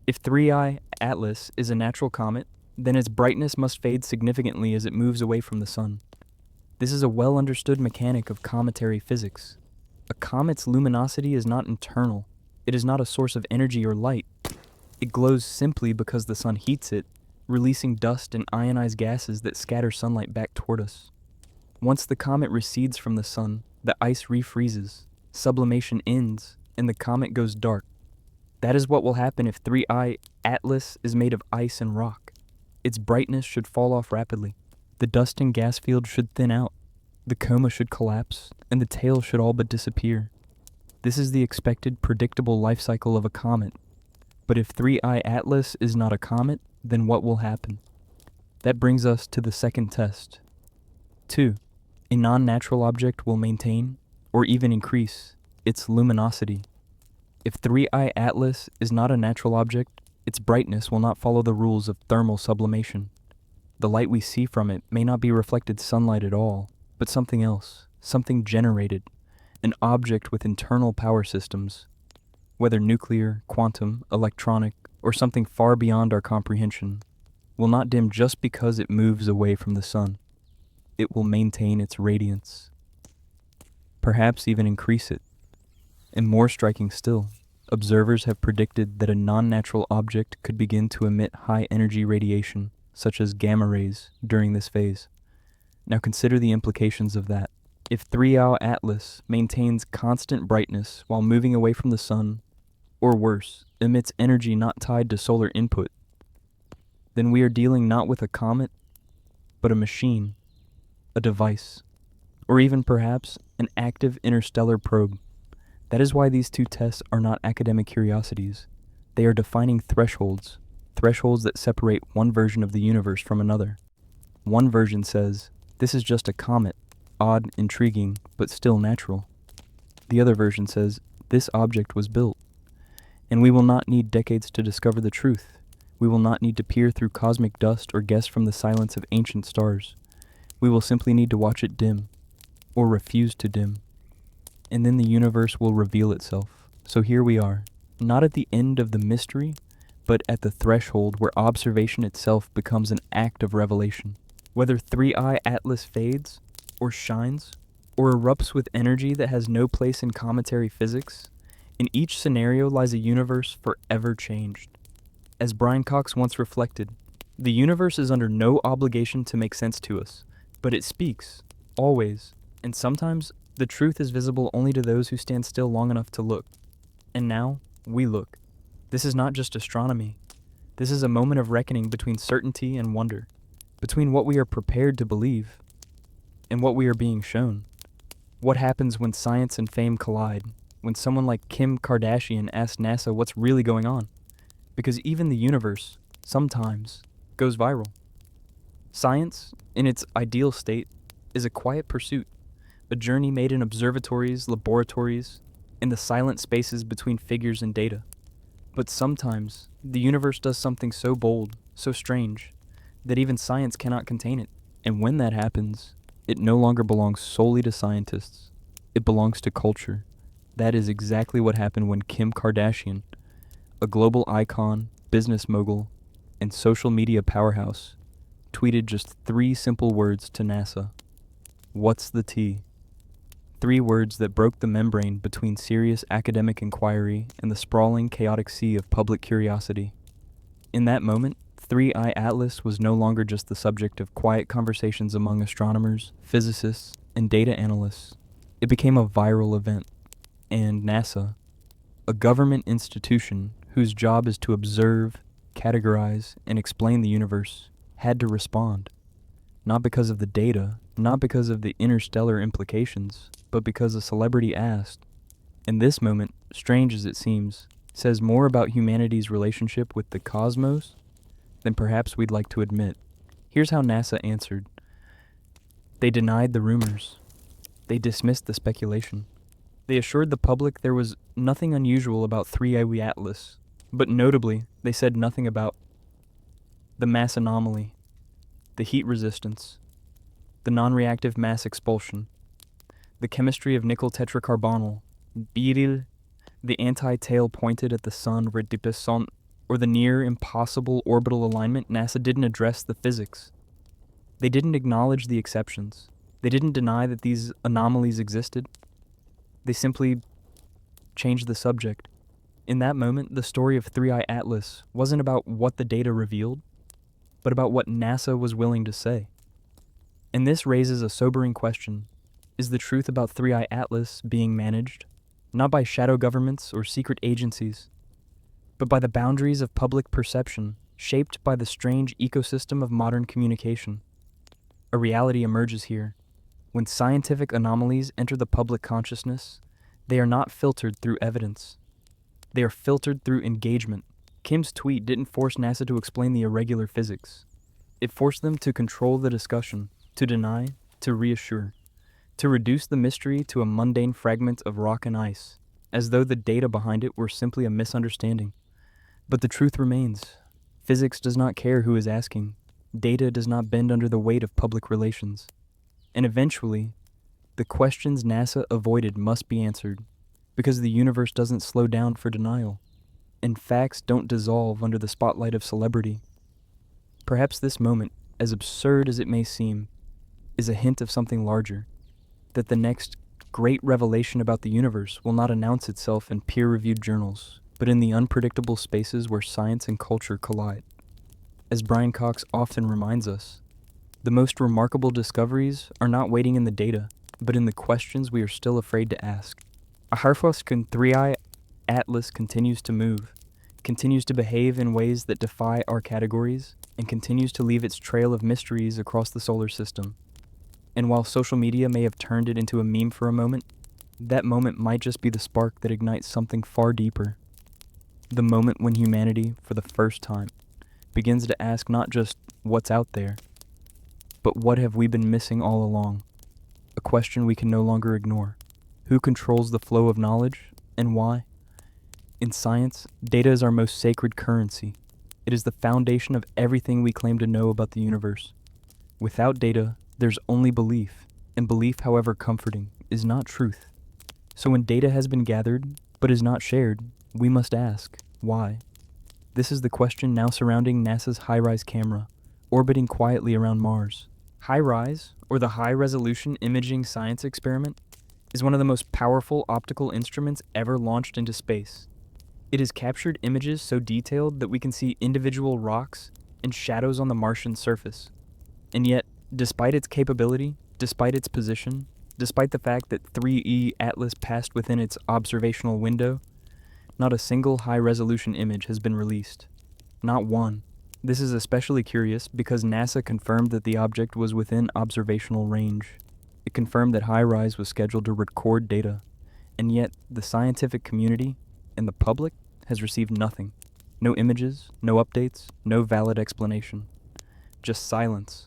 If 3IATLAS is a natural comet, then its brightness must fade significantly as it moves away from the sun. This is a well-understood mechanic of cometary physics. A comet's luminosity is not internal. It is not a source of energy or light. It glows simply because the sun heats it, releasing dust and ionized gases that scatter sunlight back toward us. Once the comet recedes from the sun, the ice refreezes, sublimation ends, and the comet goes dark. That is what will happen if 3IATLAS is made of ice and rock. Its brightness should fall off rapidly. The dust and gas field should thin out. The coma should collapse, and the tail should all but disappear. This is the expected, predictable life cycle of a comet. But if 3IATLAS is not a comet, then what will happen? That brings us to the second test. 2. A non-natural object will maintain, or even increase, its luminosity. If 3IATLAS is not a natural object, its brightness will not follow the rules of thermal sublimation. The light we see from it may not be reflected sunlight at all, but something else, something generated, an object with internal power systems, whether nuclear, quantum, electronic, or something far beyond our comprehension, will not dim just because it moves away from the sun. It will maintain its radiance, perhaps even increase it. And more striking still, observers have predicted that a non-natural object could begin to emit high-energy radiation, such as gamma rays, during this phase. Now consider the implications of that. If 3IATLAS maintains constant brightness while moving away from the sun, or worse, emits energy not tied to solar input, then we are dealing not with a comet, but a machine, a device, or even perhaps an active interstellar probe. That is why these two tests are not academic curiosities. They are defining thresholds that separate one version of the universe from another. One version says, this is just a comet, odd, intriguing, but still natural. The other version says, this object was built. And we will not need decades to discover the truth. We will not need to peer through cosmic dust or guess from the silence of ancient stars. We will simply need to watch it dim, or refuse to dim. And then the universe will reveal itself. So here we are, not at the end of the mystery, but at the threshold where observation itself becomes an act of revelation. Whether 3IATLAS fades, or shines, or erupts with energy that has no place in cometary physics, in each scenario lies a universe forever changed. As Brian Cox once reflected, the universe is under no obligation to make sense to us, but it speaks, always, and sometimes the truth is visible only to those who stand still long enough to look. And now, we look. This is not just astronomy. This is a moment of reckoning between certainty and wonder, between what we are prepared to believe and what we are being shown. What happens when science and fame collide, when someone like Kim Kardashian asks NASA what's really going on? Because even the universe, sometimes, goes viral. Science, in its ideal state, is a quiet pursuit, a journey made in observatories, laboratories, in the silent spaces between figures and data. But sometimes, the universe does something so bold, so strange, that even science cannot contain it. And when that happens, it no longer belongs solely to scientists. It belongs to culture. That is exactly what happened when Kim Kardashian, a global icon, business mogul, and social media powerhouse, tweeted just 3 simple words to NASA. What's the T? 3 words that broke the membrane between serious academic inquiry and the sprawling, chaotic sea of public curiosity. In that moment, 3IATLAS was no longer just the subject of quiet conversations among astronomers, physicists, and data analysts. It became a viral event, and NASA, a government institution whose job is to observe, categorize, and explain the universe, had to respond. Not because of the data, not because of the interstellar implications, but because a celebrity asked. And this moment, strange as it seems, says more about humanity's relationship with the cosmos than perhaps we'd like to admit. Here's how NASA answered. They denied the rumors. They dismissed the speculation. They assured the public there was nothing unusual about 3IATLAS, but notably, they said nothing about the mass anomaly, the heat resistance, the non-reactive mass expulsion, the chemistry of nickel tetracarbonyl, beryl, the anti-tail pointed at the sun redipescent, or the near impossible orbital alignment. NASA didn't address the physics. They didn't acknowledge the exceptions. They didn't deny that these anomalies existed. They simply changed the subject. In that moment, the story of 3IATLAS wasn't about what the data revealed, but about what NASA was willing to say. And this raises a sobering question. Is the truth about 3IATLAS being managed, not by shadow governments or secret agencies, but by the boundaries of public perception, shaped by the strange ecosystem of modern communication? A reality emerges here. When scientific anomalies enter the public consciousness, they are not filtered through evidence. They are filtered through engagement. Kim's tweet didn't force NASA to explain the irregular physics. It forced them to control the discussion, to deny, to reassure, to reduce the mystery to a mundane fragment of rock and ice, as though the data behind it were simply a misunderstanding. But the truth remains. Physics does not care who is asking. Data does not bend under the weight of public relations. And eventually, the questions NASA avoided must be answered, because the universe doesn't slow down for denial, and facts don't dissolve under the spotlight of celebrity. Perhaps this moment, as absurd as it may seem, is a hint of something larger, that the next great revelation about the universe will not announce itself in peer-reviewed journals, but in the unpredictable spaces where science and culture collide. As Brian Cox often reminds us, the most remarkable discoveries are not waiting in the data, but in the questions we are still afraid to ask. HiRISE 3IATLAS continues to move, continues to behave in ways that defy our categories, and continues to leave its trail of mysteries across the solar system. And while social media may have turned it into a meme for a moment, that moment might just be the spark that ignites something far deeper. The moment when humanity, for the first time, begins to ask not just what's out there, but what have we been missing all along? A question we can no longer ignore. Who controls the flow of knowledge, and why? In science, data is our most sacred currency. It is the foundation of everything we claim to know about the universe. Without data, there's only belief, and belief, however comforting, is not truth. So when data has been gathered, but is not shared, we must ask, why? This is the question now surrounding NASA's HiRISE camera, orbiting quietly around Mars. HiRISE, or the High Resolution Imaging Science Experiment, is one of the most powerful optical instruments ever launched into space. It has captured images so detailed that we can see individual rocks and shadows on the Martian surface. And yet, despite its capability, despite its position, despite the fact that 3IATLAS passed within its observational window, not a single high-resolution image has been released. Not one. This is especially curious because NASA confirmed that the object was within observational range. It confirmed that HiRISE was scheduled to record data, and yet the scientific community and the public has received nothing. No images, no updates, no valid explanation. Just silence.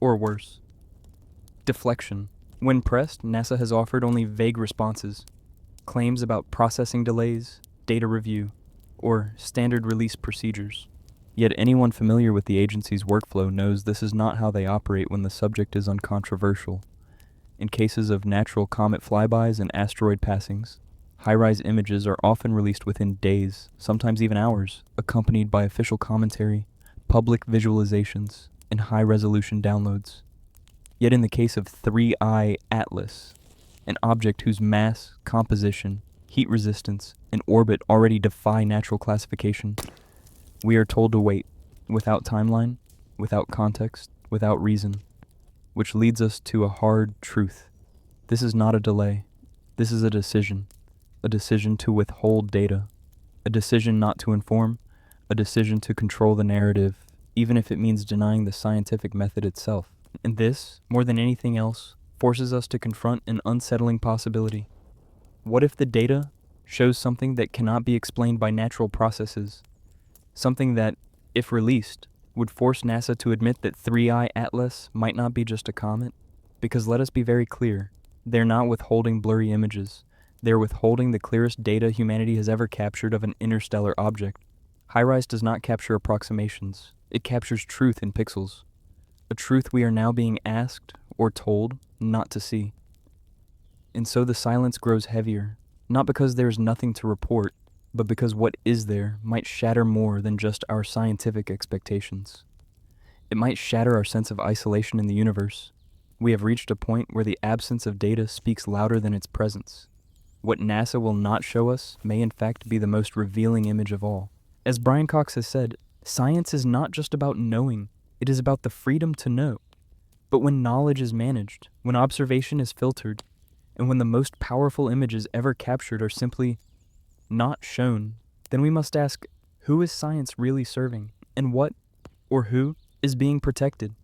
Or worse. Deflection. When pressed, NASA has offered only vague responses. Claims about processing delays, data review, or standard release procedures. Yet anyone familiar with the agency's workflow knows this is not how they operate when the subject is uncontroversial. In cases of natural comet flybys and asteroid passings, HiRISE images are often released within days, sometimes even hours, accompanied by official commentary, public visualizations, and high-resolution downloads. Yet in the case of 3IATLAS, an object whose mass, composition, heat resistance, and orbit already defy natural classification, we are told to wait, without timeline, without context, without reason, which leads us to a hard truth. This is not a delay. This is a decision to withhold data, a decision not to inform, a decision to control the narrative, even if it means denying the scientific method itself. And this, more than anything else, forces us to confront an unsettling possibility. What if the data shows something that cannot be explained by natural processes? Something that, if released, would force NASA to admit that 3IATLAS might not be just a comet? Because let us be very clear, they're not withholding blurry images. They're withholding the clearest data humanity has ever captured of an interstellar object. HiRISE does not capture approximations. It captures truth in pixels. A truth we are now being asked, or told, not to see. And so the silence grows heavier, not because there is nothing to report, but because what is there might shatter more than just our scientific expectations. It might shatter our sense of isolation in the universe. We have reached a point where the absence of data speaks louder than its presence. What NASA will not show us may in fact be the most revealing image of all. As Brian Cox has said, science is not just about knowing, it is about the freedom to know. But when knowledge is managed, when observation is filtered, and when the most powerful images ever captured are simply not shown, then we must ask, who is science really serving, and what, or who, is being protected?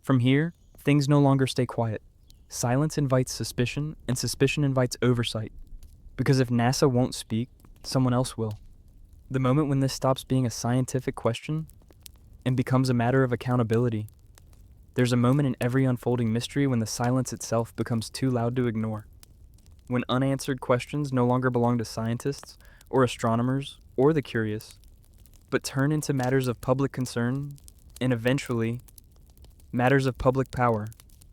From here, things no longer stay quiet. Silence invites suspicion, and suspicion invites oversight. Because if NASA won't speak, someone else will. The moment when this stops being a scientific question and becomes a matter of accountability, there's a moment in every unfolding mystery when the silence itself becomes too loud to ignore. When unanswered questions no longer belong to scientists, or astronomers, or the curious, but turn into matters of public concern and eventually matters of public power.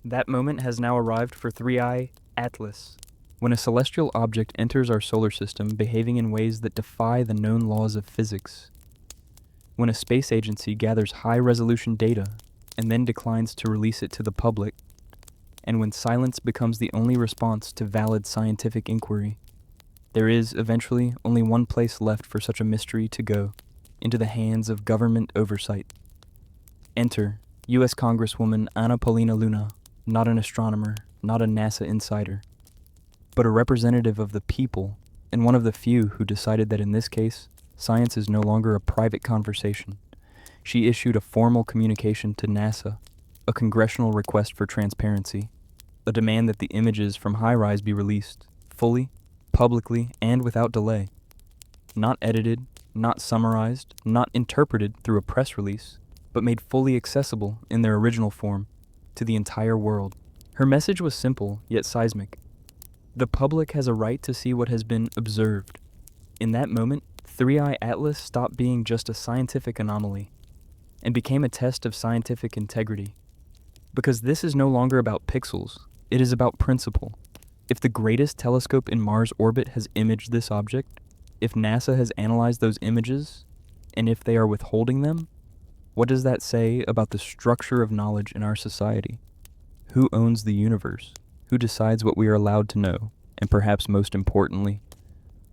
That moment has now arrived for 3IATLAS. When a celestial object enters our solar system behaving in ways that defy the known laws of physics, when a space agency gathers high-resolution data and then declines to release it to the public, and when silence becomes the only response to valid scientific inquiry, there is, eventually, only one place left for such a mystery to go, into the hands of government oversight. Enter U.S. Congresswoman Ana Paulina Luna, not an astronomer, not a NASA insider, but a representative of the people, and one of the few who decided that in this case, science is no longer a private conversation. She issued a formal communication to NASA, a congressional request for transparency, a demand that the images from HiRISE be released, fully, publicly, and without delay. Not edited, not summarized, not interpreted through a press release, but made fully accessible in their original form to the entire world. Her message was simple, yet seismic. The public has a right to see what has been observed. In that moment, 3IATLAS stopped being just a scientific anomaly and became a test of scientific integrity. Because this is no longer about pixels, it is about principle. If the greatest telescope in Mars orbit has imaged this object, if NASA has analyzed those images, and if they are withholding them, what does that say about the structure of knowledge in our society? Who owns the universe? Who decides what we are allowed to know? And perhaps most importantly,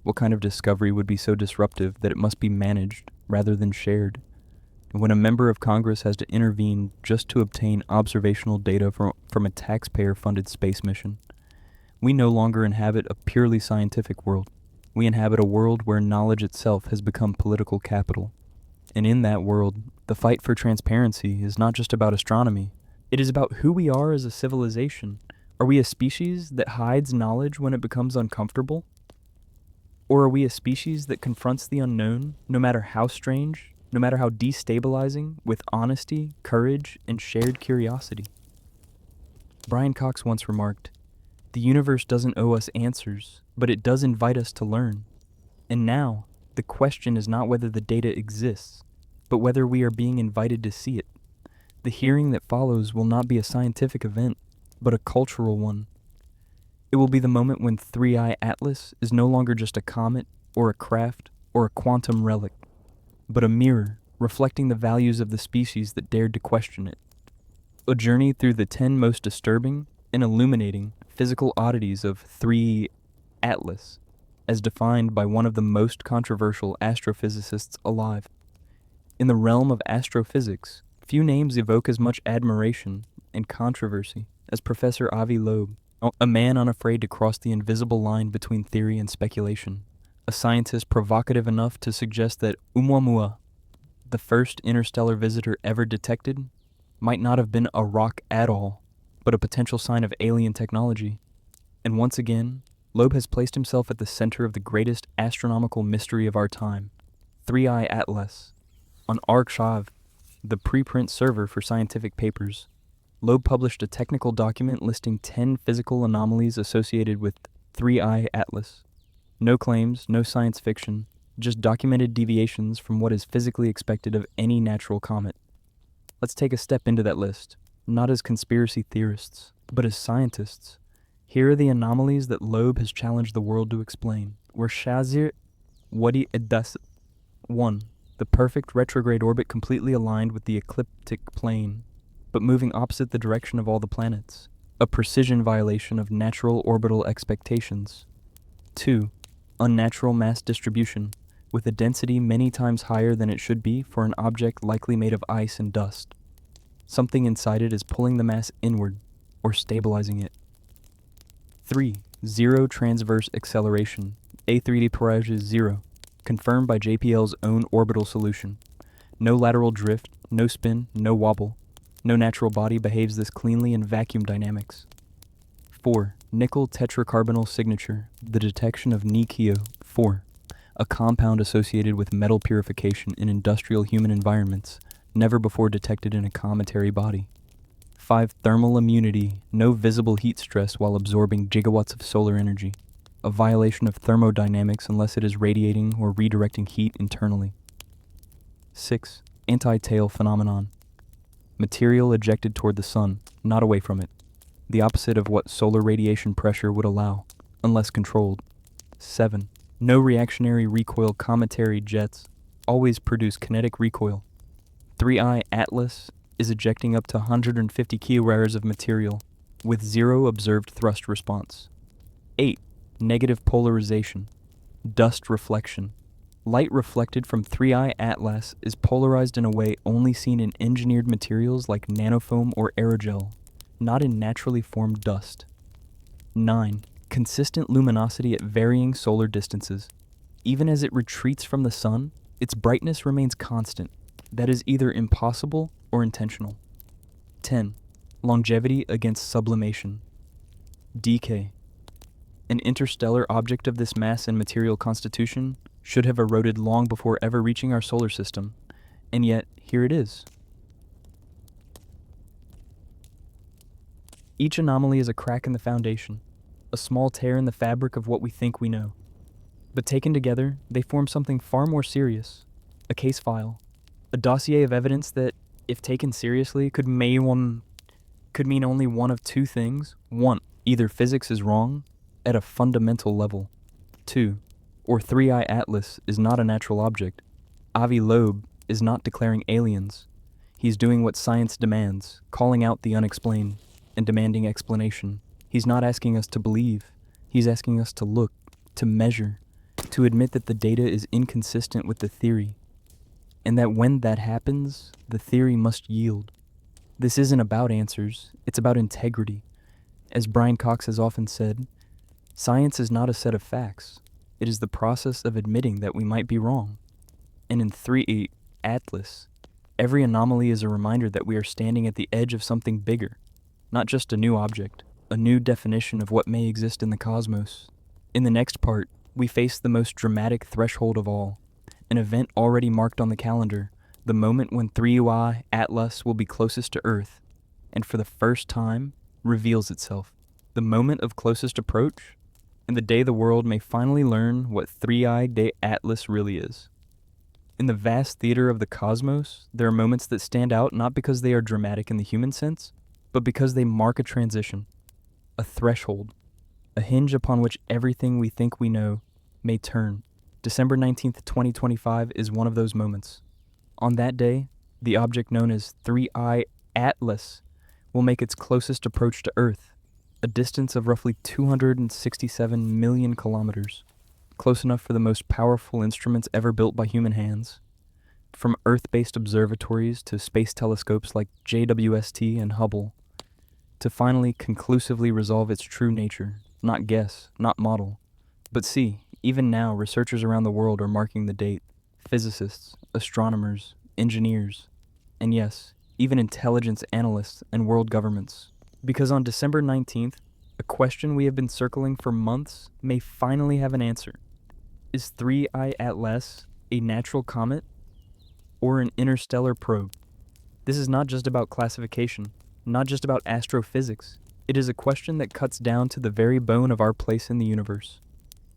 what kind of discovery would be so disruptive that it must be managed rather than shared? And when a member of Congress has to intervene just to obtain observational data from a taxpayer-funded space mission, we no longer inhabit a purely scientific world. We inhabit a world where knowledge itself has become political capital. And in that world, the fight for transparency is not just about astronomy. It is about who we are as a civilization. Are we a species that hides knowledge when it becomes uncomfortable? Or are we a species that confronts the unknown, no matter how strange, no matter how destabilizing, with honesty, courage, and shared curiosity? Brian Cox once remarked, "The universe doesn't owe us answers, but it does invite us to learn. And now, the question is not whether the data exists, but whether we are being invited to see it. The hearing that follows will not be a scientific event, but a cultural one. It will be the moment when 3IATLAS is no longer just a comet, or a craft, or a quantum relic, but a mirror reflecting the values of the species that dared to question it. A journey through the 10 most disturbing and illuminating physical oddities of 3IATLAS, as defined by one of the most controversial astrophysicists alive. In the realm of astrophysics, few names evoke as much admiration and controversy as Professor Avi Loeb, a man unafraid to cross the invisible line between theory and speculation, a scientist provocative enough to suggest that Oumuamua, the first interstellar visitor ever detected, might not have been a rock at all, but a potential sign of alien technology. And once again, Loeb has placed himself at the center of the greatest astronomical mystery of our time, 3IATLAS. On arXiv, the preprint server for scientific papers, Loeb published a technical document listing 10 physical anomalies associated with 3IATLAS. No claims, no science fiction, just documented deviations from what is physically expected of any natural comet. Let's take a step into that list, not as conspiracy theorists, but as scientists. Here are the anomalies that Loeb has challenged the world to explain. Shazir Wadi Edas. 1. The perfect retrograde orbit completely aligned with the ecliptic plane, but moving opposite the direction of all the planets. A precision violation of natural orbital expectations. 2. Unnatural mass distribution, with a density many times higher than it should be for an object likely made of ice and dust. Something inside it is pulling the mass inward, or stabilizing it. 3. Zero transverse acceleration, A3D Parage is 0, confirmed by JPL's own orbital solution. No lateral drift, no spin, no wobble. No natural body behaves this cleanly in vacuum dynamics. 4. Nickel tetracarbonyl signature, the detection of NiKio 4, a compound associated with metal purification in industrial human environments, never before detected in a cometary body. 5. Thermal immunity, no visible heat stress while absorbing gigawatts of solar energy, a violation of thermodynamics unless it is radiating or redirecting heat internally. 6. Anti-tail phenomenon. Material ejected toward the sun, not away from it. The opposite of what solar radiation pressure would allow, unless controlled. 7. No reactionary recoil cometary jets always produce kinetic recoil. 3IATLAS is ejecting up to 150 kilorars of material with zero observed thrust response. 8. Negative polarization. Dust reflection. Light reflected from 3IATLAS is polarized in a way only seen in engineered materials like nanofoam or aerogel, not in naturally formed dust. 9. Consistent luminosity at varying solar distances. Even as it retreats from the sun, its brightness remains constant. That is either impossible or intentional. 10. Longevity against sublimation. Decay. An interstellar object of this mass and material constitution should have eroded long before ever reaching our solar system, and yet here it is. Each anomaly is a crack in the foundation, a small tear in the fabric of what we think we know. But taken together, they form something far more serious, a case file, a dossier of evidence that, if taken seriously, could mean only one of two things. 1. Either physics is wrong at a fundamental level. 2. Or 3IATLAS is not a natural object. Avi Loeb is not declaring aliens. He's doing what science demands, calling out the unexplained and demanding explanation. He's not asking us to believe. He's asking us to look, to measure, to admit that the data is inconsistent with the theory, and that when that happens, the theory must yield. This isn't about answers, it's about integrity. As Brian Cox has often said, science is not a set of facts. It is the process of admitting that we might be wrong. And in 3IATLAS, every anomaly is a reminder that we are standing at the edge of something bigger, not just a new object, a new definition of what may exist in the cosmos. In the next part, we face the most dramatic threshold of all, an event already marked on the calendar, the moment when 3IATLAS will be closest to Earth, and for the first time, reveals itself. The moment of closest approach, and the day the world may finally learn what 3IATLAS really is. In the vast theater of the cosmos, there are moments that stand out not because they are dramatic in the human sense, but because they mark a transition, a threshold, a hinge upon which everything we think we know may turn. December 19th, 2025 is one of those moments. On that day, the object known as 3IATLAS will make its closest approach to Earth, a distance of roughly 267 million kilometers, close enough for the most powerful instruments ever built by human hands. From Earth-based observatories to space telescopes like JWST and Hubble, to finally conclusively resolve its true nature, not guess, not model. But see, even now researchers around the world are marking the date. Physicists, astronomers, engineers, and yes, even intelligence analysts and world governments. Because on December 19th, a question we have been circling for months may finally have an answer. Is 3IATLAS a natural comet or an interstellar probe? This is not just about classification, not just about astrophysics. It is a question that cuts down to the very bone of our place in the universe.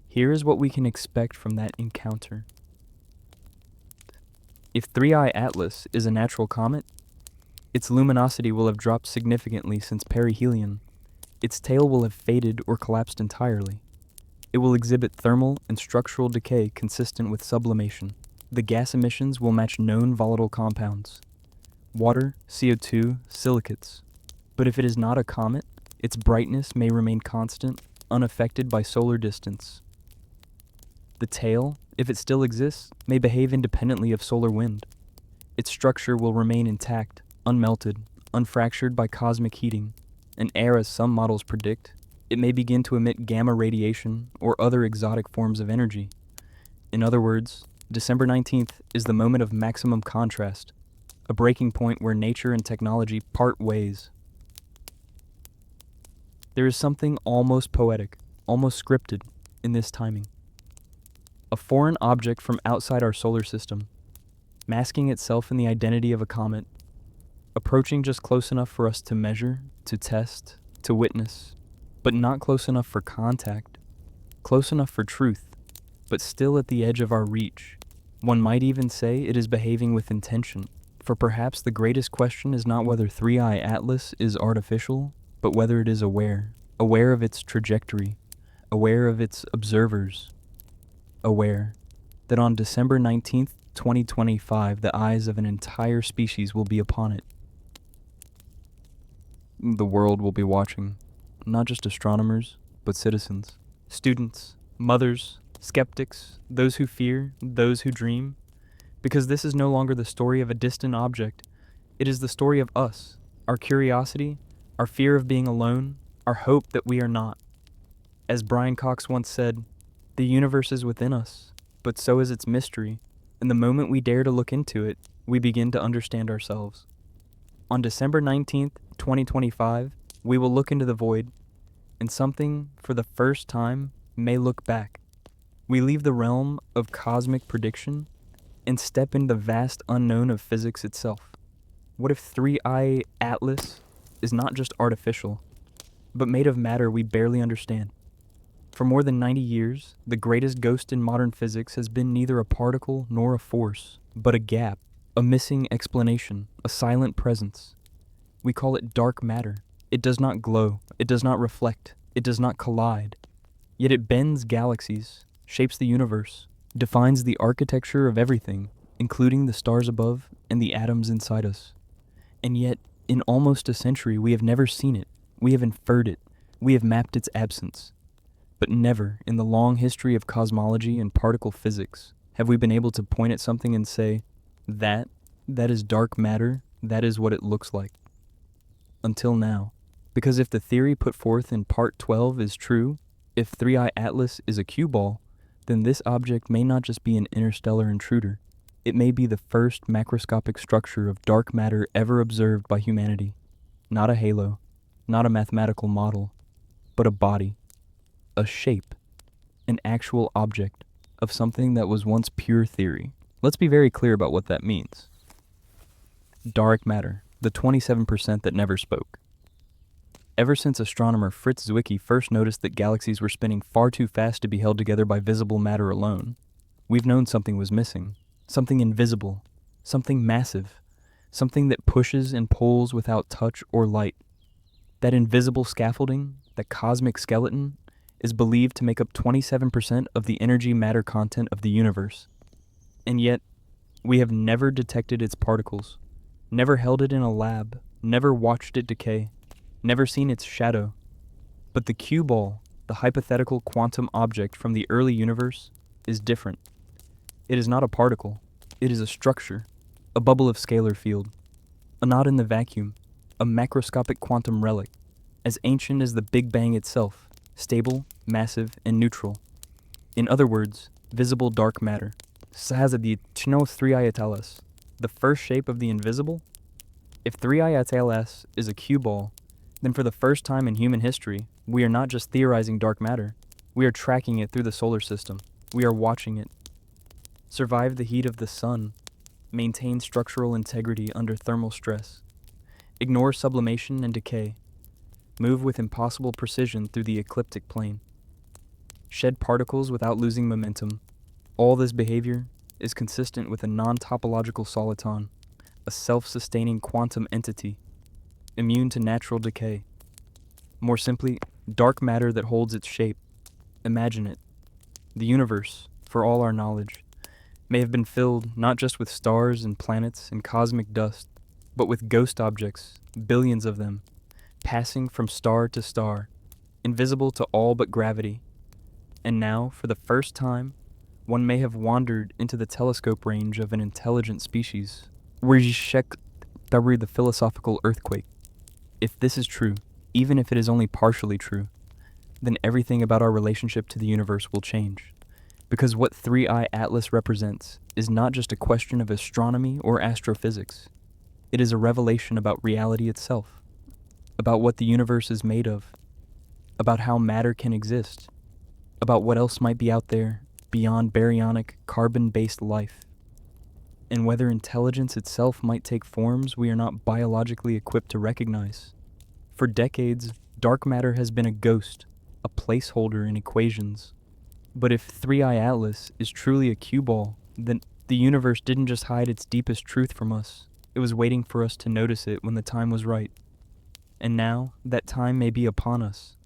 Here is what we can expect from that encounter. If 3IATLAS is a natural comet, its luminosity will have dropped significantly since perihelion. Its tail will have faded or collapsed entirely. It will exhibit thermal and structural decay consistent with sublimation. The gas emissions will match known volatile compounds: water, CO2, silicates. But if it is not a comet, its brightness may remain constant, unaffected by solar distance. The tail, if it still exists, may behave independently of solar wind. Its structure will remain intact, unmelted, unfractured by cosmic heating, and ere, as some models predict, it may begin to emit gamma radiation or other exotic forms of energy. In other words, December 19th is the moment of maximum contrast, a breaking point where nature and technology part ways. There is something almost poetic, almost scripted, in this timing. A foreign object from outside our solar system, masking itself in the identity of a comet, approaching just close enough for us to measure, to test, to witness, but not close enough for contact, close enough for truth, but still at the edge of our reach, One might even say it is behaving with intention, for perhaps the greatest question is not whether 3IATLAS is artificial, but whether it is aware of its trajectory, aware of its observers, aware that on December 19th, 2025, the eyes of an entire species will be upon it. The world will be watching, not just astronomers, but citizens, students, mothers, skeptics, those who fear, those who dream, because this is no longer the story of a distant object. It is the story of us, our curiosity, our fear of being alone, our hope that we are not. As Brian Cox once said, the universe is within us, but so is its mystery, and the moment we dare to look into it, we begin to understand ourselves. On December 19th, 2025, we will look into the void, and something, for the first time, may look back. We leave the realm of cosmic prediction and step into the vast unknown of physics itself. What if 3IATLAS is not just artificial, but made of matter we barely understand? For more than 90 years, the greatest ghost in modern physics has been neither a particle nor a force, but a gap, a missing explanation, a silent presence. We call it dark matter. It does not glow, it does not reflect, it does not collide. Yet it bends galaxies, shapes the universe, defines the architecture of everything, including the stars above and the atoms inside us. And yet, in almost a century, we have never seen it, we have inferred it, we have mapped its absence. But never, in the long history of cosmology and particle physics, have we been able to point at something and say, that is dark matter, that is what it looks like. Until now. Because if the theory put forth in part 12 is true, if 3IATLAS is a cue ball, then this object may not just be an interstellar intruder. It may be the first macroscopic structure of dark matter ever observed by humanity. Not a halo, not a mathematical model, but a body, a shape, an actual object of something that was once pure theory. Let's be very clear about what that means. Dark matter, the 27% that never spoke. Ever since astronomer Fritz Zwicky first noticed that galaxies were spinning far too fast to be held together by visible matter alone, we've known something was missing, something invisible, something massive, something that pushes and pulls without touch or light. That invisible scaffolding, that cosmic skeleton, is believed to make up 27% of the energy matter content of the universe. And yet, we have never detected its particles, never held it in a lab, never watched it decay, never seen its shadow. But the cue ball, the hypothetical quantum object from the early universe, is different. It is not a particle, it is a structure, a bubble of scalar field, a knot in the vacuum, a macroscopic quantum relic, as ancient as the Big Bang itself, stable, massive, and neutral. In other words, visible dark matter. 3IATLAS, the first shape of the invisible? If 3IATLAS is a cue ball, then for the first time in human history, we are not just theorizing dark matter, we are tracking it through the solar system. We are watching it survive the heat of the sun, maintain structural integrity under thermal stress, ignore sublimation and decay, move with impossible precision through the ecliptic plane, shed particles without losing momentum. All this behavior is consistent with a non-topological soliton, a self-sustaining quantum entity, immune to natural decay. More simply, dark matter that holds its shape. Imagine it. The universe, for all our knowledge, may have been filled not just with stars and planets and cosmic dust, but with ghost objects, billions of them, passing from star to star, invisible to all but gravity. And now, for the first time, one may have wandered into the telescope range of an intelligent species. The philosophical earthquake. If this is true, even if it is only partially true, then everything about our relationship to the universe will change. Because what 3IATLAS represents is not just a question of astronomy or astrophysics. It is a revelation about reality itself, about what the universe is made of, about how matter can exist, about what else might be out there beyond baryonic, carbon-based life, and whether intelligence itself might take forms we are not biologically equipped to recognize. For decades, dark matter has been a ghost, a placeholder in equations. But if 3IATLAS is truly a cue ball, then The universe didn't just hide its deepest truth from us, it was waiting for us to notice it when the time was right. And now, that time may be upon us.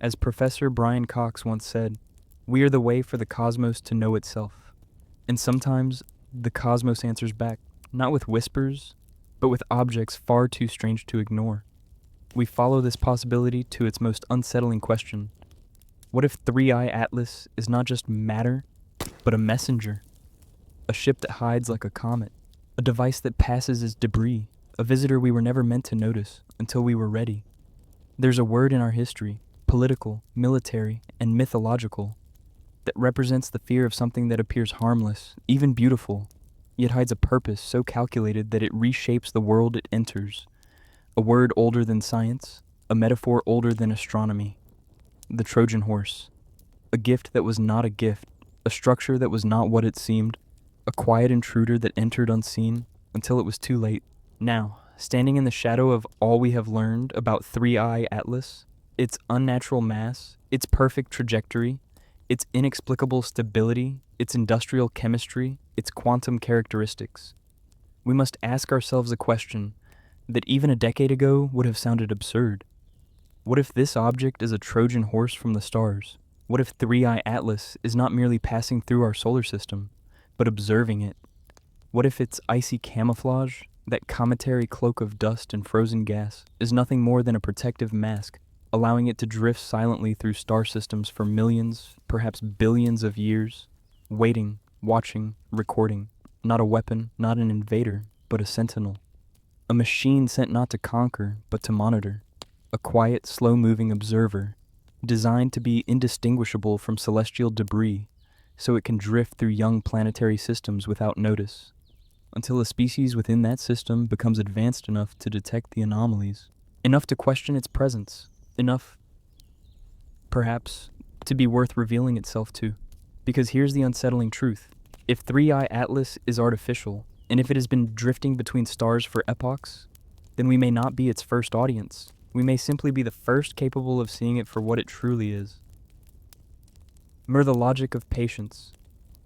As Professor Brian Cox once said, we are the way for the cosmos to know itself. And sometimes, the cosmos answers back, not with whispers, but with objects far too strange to ignore. We follow this possibility to its most unsettling question. What if 3IATLAS is not just matter, but a messenger? A ship that hides like a comet, a device that passes as debris, a visitor we were never meant to notice until we were ready. There's a word in our history, political, military, and mythological, that represents the fear of something that appears harmless, even beautiful, yet hides a purpose so calculated that it reshapes the world it enters. A word older than science, a metaphor older than astronomy. The Trojan horse. A gift that was not a gift, a structure that was not what it seemed, a quiet intruder that entered unseen until it was too late. Now, standing in the shadow of all we have learned about 3IATLAS, its unnatural mass, its perfect trajectory, its inexplicable stability, its industrial chemistry, its quantum characteristics, we must ask ourselves a question that even a decade ago would have sounded absurd. What if this object is a Trojan horse from the stars? What if 3IATLAS is not merely passing through our solar system, but observing it? What if its icy camouflage, that cometary cloak of dust and frozen gas, is nothing more than a protective mask, allowing it to drift silently through star systems for millions, perhaps billions of years, waiting, watching, recording, not a weapon, not an invader, but a sentinel. A machine sent not to conquer, but to monitor. A quiet, slow-moving observer, designed to be indistinguishable from celestial debris, so it can drift through young planetary systems without notice, until a species within that system becomes advanced enough to detect the anomalies, enough to question its presence, enough, perhaps, to be worth revealing itself to. Because here's the unsettling truth. If 3IATLAS is artificial, and if it has been drifting between stars for epochs, then we may not be its first audience. We may simply be the first capable of seeing it for what it truly is. Remember the logic of patience.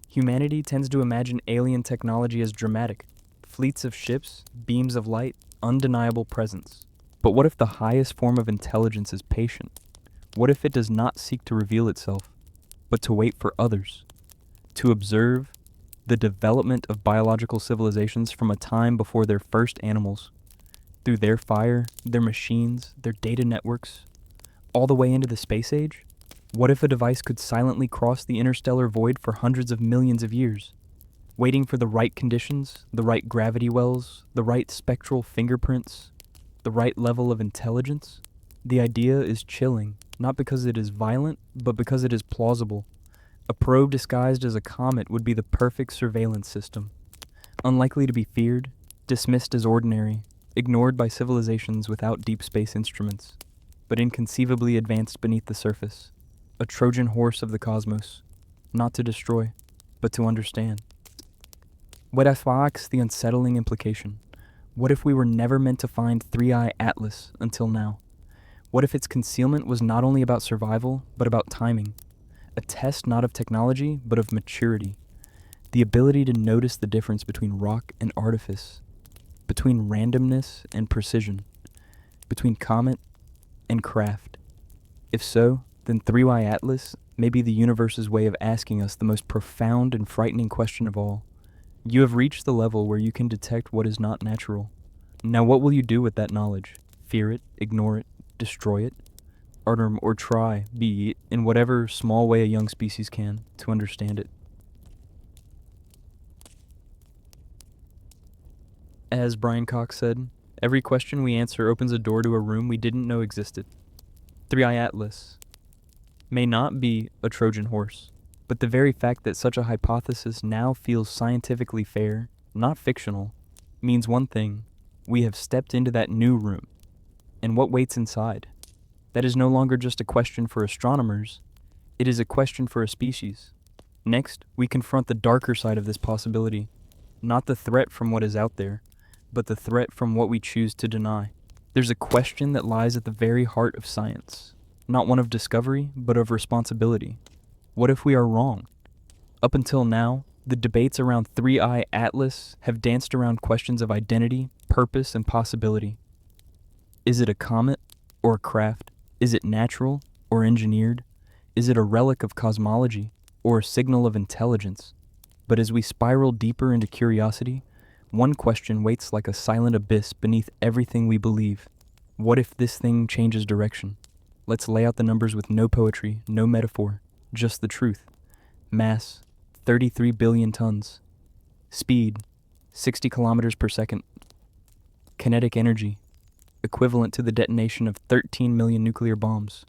Humanity tends to imagine alien technology as dramatic. Fleets of ships, beams of light, undeniable presence. But what if the highest form of intelligence is patient? What if it does not seek to reveal itself, but to wait for others? To observe the development of biological civilizations from a time before their first animals, through their fire, their machines, their data networks, all the way into the space age? What if a device could silently cross the interstellar void for hundreds of millions of years, waiting for the right conditions, the right gravity wells, the right spectral fingerprints, the right level of intelligence? The idea is chilling, not because it is violent, but because it is plausible. A probe disguised as a comet would be the perfect surveillance system, unlikely to be feared, dismissed as ordinary, ignored by civilizations without deep space instruments, but inconceivably advanced beneath the surface. A Trojan horse of the cosmos, not to destroy, but to understand. What if the unsettling implication? What if we were never meant to find 3IATLAS until now? What if its concealment was not only about survival, but about timing? A test not of technology, but of maturity. The ability to notice the difference between rock and artifice, between randomness and precision, between comet and craft. If so, then 3IATLAS may be the universe's way of asking us the most profound and frightening question of all. You have reached the level where you can detect what is not natural. Now what will you do with that knowledge? Fear it, ignore it, destroy it? Or try, be it, in whatever small way a young species can, to understand it. As Brian Cox said, every question we answer opens a door to a room we didn't know existed. 3IATLAS may not be a Trojan horse, but the very fact that such a hypothesis now feels scientifically fair, not fictional, means one thing: we have stepped into that new room. And what waits inside? That is no longer just a question for astronomers, it is a question for a species. Next, we confront the darker side of this possibility, not the threat from what is out there, but the threat from what we choose to deny. There's a question that lies at the very heart of science, not one of discovery, but of responsibility. What if we are wrong? Up until now, The debates around 3IATLAS have danced around questions of identity, purpose, and possibility. Is it a comet or a craft? Is it natural or engineered? Is it a relic of cosmology or a signal of intelligence? But as we spiral deeper into curiosity, one question waits like a silent abyss beneath everything we believe. What if this thing changes direction? Let's lay out the numbers with no poetry, no metaphor, just the truth. Mass, 33 billion tons. Speed, 60 kilometers per second. Kinetic energy, equivalent to the detonation of 13 million nuclear bombs.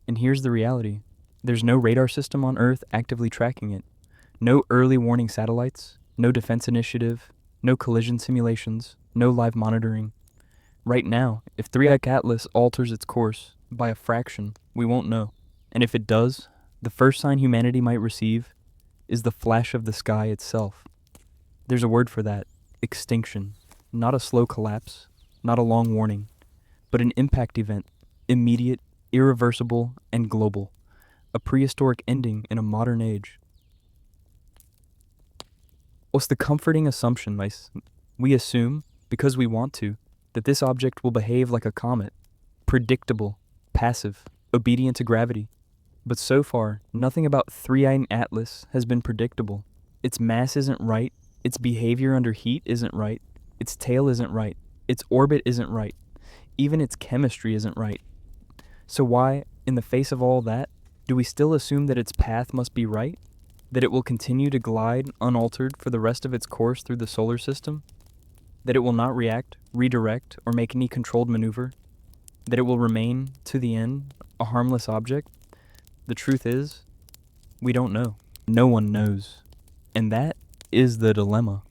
And here's the reality. There's no radar system on Earth actively tracking it. No early warning satellites, no defense initiative, no collision simulations, no live monitoring. Right now, if 3IATLAS alters its course by a fraction, we won't know. And if it does, the first sign humanity might receive is the flash of the sky itself. There's a word for that, extinction. Not a slow collapse, not a long warning, but an impact event, immediate, irreversible, and global. A prehistoric ending in a modern age. What's the comforting assumption, mice? We assume, because we want to, that this object will behave like a comet, predictable, passive, obedient to gravity. But so far, nothing about 3IATLAS has been predictable. Its mass isn't right, its behavior under heat isn't right, its tail isn't right, its orbit isn't right, even its chemistry isn't right. So why, in the face of all that, do we still assume that its path must be right? That it will continue to glide unaltered for the rest of its course through the solar system? That it will not react, redirect, or make any controlled maneuver? That it will remain, to the end, a harmless object? The truth is, we don't know. No one knows. And that is the dilemma.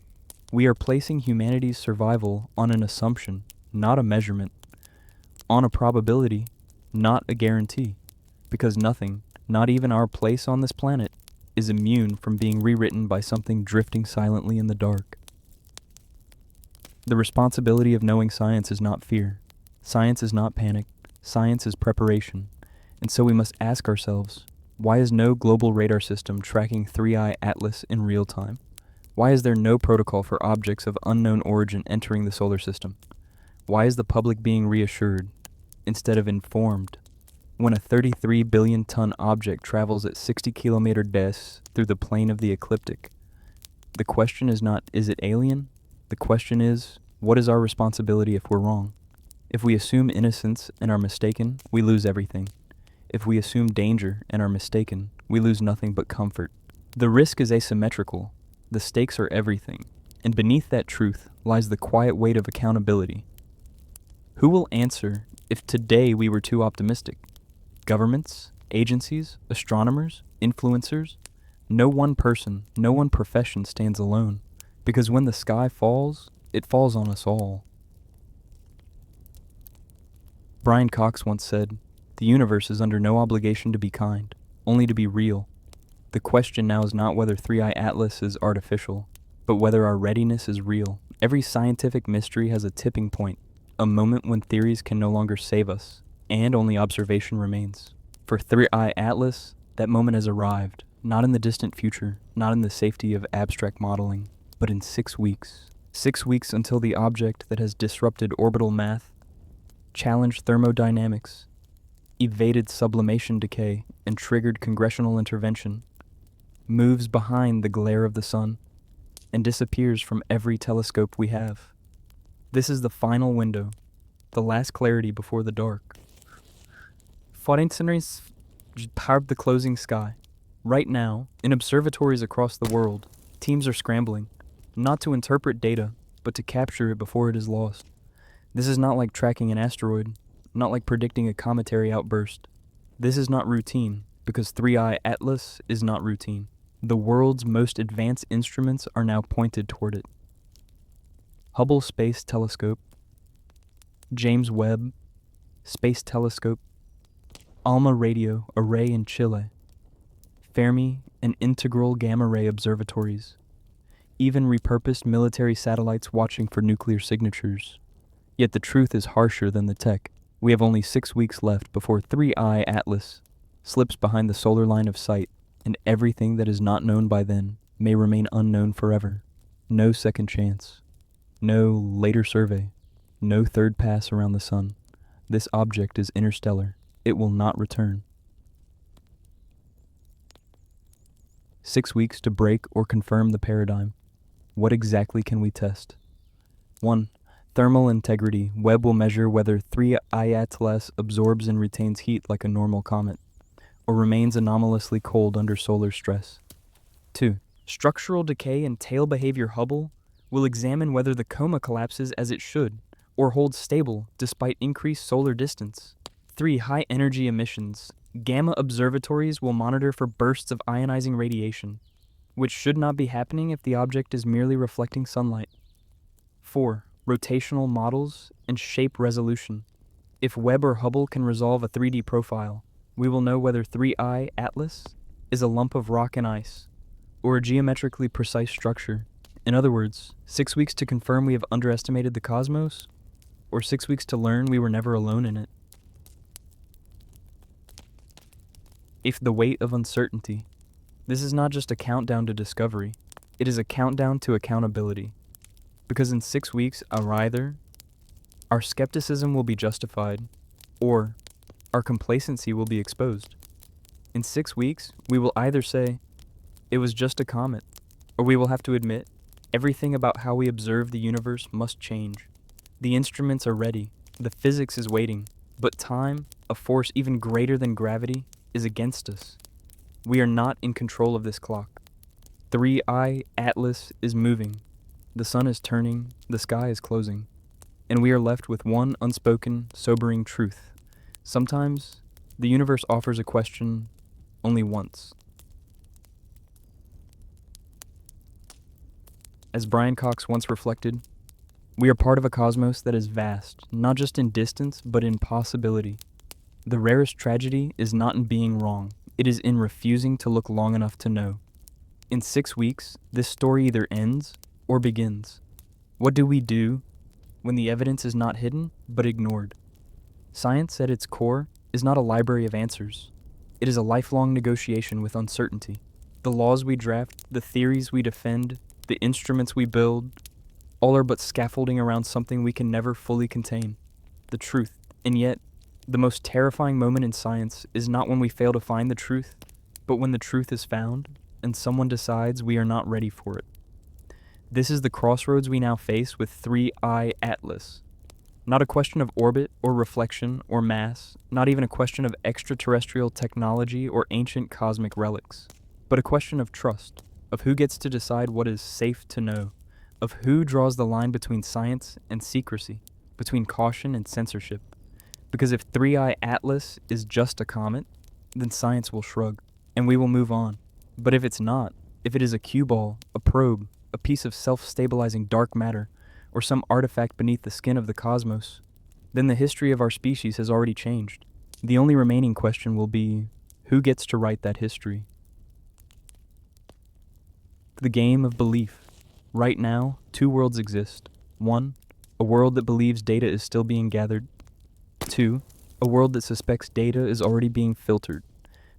We are placing humanity's survival on an assumption, not a measurement. On a probability, not a guarantee. Because nothing, not even our place on this planet, is immune from being rewritten by something drifting silently in the dark. The responsibility of knowing science is not fear. Science is not panic. Science is preparation. And so we must ask ourselves, why is no global radar system tracking 3IATLAS in real time? Why is there no protocol for objects of unknown origin entering the solar system? Why is the public being reassured, instead of informed, when a 33 billion ton object travels at 60 kilometer des through the plane of the ecliptic? The question is not, is it alien? The question is, what is our responsibility if we're wrong? If we assume innocence and are mistaken, we lose everything. If we assume danger and are mistaken, we lose nothing but comfort. The risk is asymmetrical. The stakes are everything. And beneath that truth lies the quiet weight of accountability. Who will answer if today we were too optimistic? Governments, agencies, astronomers, influencers? No one person, no one profession stands alone. Because when the sky falls, it falls on us all. Brian Cox once said, "The universe is under no obligation to be kind, only to be real." The question now is not whether 3IATLAS is artificial, but whether our readiness is real. Every scientific mystery has a tipping point, a moment when theories can no longer save us, and only observation remains. For 3IATLAS, that moment has arrived, not in the distant future, not in the safety of abstract modeling, but in 6 weeks. 6 weeks until the object that has disrupted orbital math, challenged thermodynamics, evaded sublimation decay, and triggered congressional intervention, moves behind the glare of the sun, and disappears from every telescope we have. This is the final window, the last clarity before the dark. Forensics powered the closing sky. Right now, in observatories across the world, teams are scrambling, not to interpret data, but to capture it before it is lost. This is not like tracking an asteroid, not like predicting a cometary outburst. This is not routine, because 3IATLAS is not routine. The world's most advanced instruments are now pointed toward it. Hubble Space Telescope, James Webb Space Telescope, ALMA Radio Array in Chile, Fermi and Integral Gamma Ray Observatories, even repurposed military satellites watching for nuclear signatures. Yet the truth is harsher than the tech. We have only 6 weeks left before 3IATLAS slips behind the solar line of sight, and everything that is not known by then may remain unknown forever. No second chance. No later survey. No third pass around the sun. This object is interstellar. It will not return. 6 weeks to break or confirm the paradigm. What exactly can we test? 1. Thermal integrity. Webb will measure whether 3IATLAS absorbs and retains heat like a normal comet, or remains anomalously cold under solar stress. 2. Structural decay and tail behavior. Hubble will examine whether the coma collapses as it should, or holds stable despite increased solar distance. 3. High energy emissions. Gamma observatories will monitor for bursts of ionizing radiation, which should not be happening if the object is merely reflecting sunlight. 4. Rotational models and shape resolution. If Webb or Hubble can resolve a 3D profile, we will know whether 3IATLAS is a lump of rock and ice, or a geometrically precise structure. In other words, 6 weeks to confirm we have underestimated the cosmos, or 6 weeks to learn we were never alone in it. If the weight of uncertainty. This is not just a countdown to discovery, it is a countdown to accountability. Because in 6 weeks, either our skepticism will be justified, or our complacency will be exposed. In 6 weeks, we will either say, it was just a comet, or we will have to admit, everything about how we observe the universe must change. The instruments are ready, the physics is waiting, but time, a force even greater than gravity, is against us. We are not in control of this clock. 3IATLAS is moving. The sun is turning, the sky is closing, and we are left with one unspoken, sobering truth. Sometimes, the universe offers a question only once. As Brian Cox once reflected, we are part of a cosmos that is vast, not just in distance, but in possibility. The rarest tragedy is not in being wrong, it is in refusing to look long enough to know. In 6 weeks, this story either ends or begins. What do we do when the evidence is not hidden, but ignored? Science, at its core, is not a library of answers. It is a lifelong negotiation with uncertainty. The laws we draft, the theories we defend, the instruments we build, all are but scaffolding around something we can never fully contain, the truth. And yet, the most terrifying moment in science is not when we fail to find the truth, but when the truth is found and someone decides we are not ready for it. This is the crossroads we now face with 3IATLAS. Not a question of orbit or reflection or mass, not even a question of extraterrestrial technology or ancient cosmic relics, but a question of trust, of who gets to decide what is safe to know, of who draws the line between science and secrecy, between caution and censorship. Because if 3IATLAS is just a comet, then science will shrug, and we will move on. But if it's not, if it is a cue ball, a probe, a piece of self-stabilizing dark matter, or some artifact beneath the skin of the cosmos, then the history of our species has already changed. The only remaining question will be, who gets to write that history? The game of belief. Right now, 2 worlds exist. 1, a world that believes data is still being gathered. 2, a world that suspects data is already being filtered.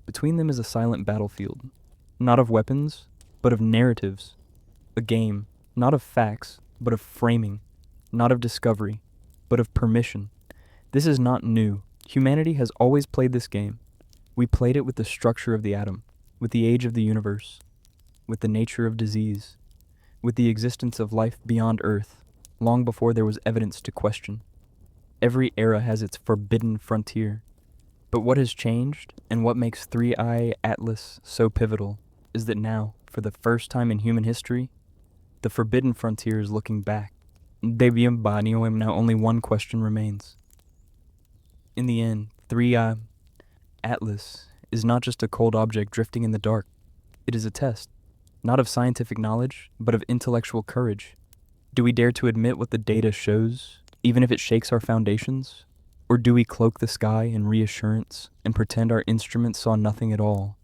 Between them is a silent battlefield, not of weapons, but of narratives. A game, not of facts, but of framing, not of discovery, but of permission. This is not new. Humanity has always played this game. We played it with the structure of the atom, with the age of the universe, with the nature of disease, with the existence of life beyond Earth, long before there was evidence to question. Every era has its forbidden frontier. But what has changed, and what makes 3IATLAS so pivotal, is that now, for the first time in human history, the forbidden frontier is looking back. Now only one question remains. In the end, 3IATLAS is not just a cold object drifting in the dark. It is a test, not of scientific knowledge, but of intellectual courage. Do we dare to admit what the data shows, even if it shakes our foundations? Or do we cloak the sky in reassurance and pretend our instruments saw nothing at all?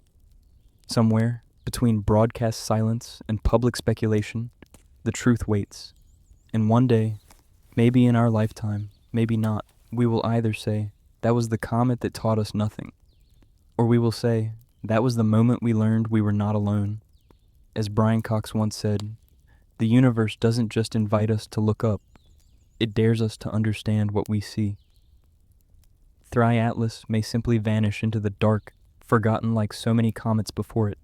Somewhere, between broadcast silence and public speculation, the truth waits. And one day, maybe in our lifetime, maybe not, we will either say, that was the comet that taught us nothing, or we will say, that was the moment we learned we were not alone. As Brian Cox once said, the universe doesn't just invite us to look up, it dares us to understand what we see. 3IATLAS may simply vanish into the dark, forgotten like so many comets before it,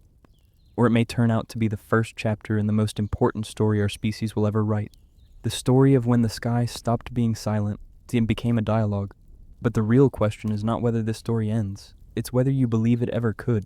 or it may turn out to be the first chapter in the most important story our species will ever write. The story of when the sky stopped being silent and became a dialogue. But the real question is not whether this story ends, it's whether you believe it ever could.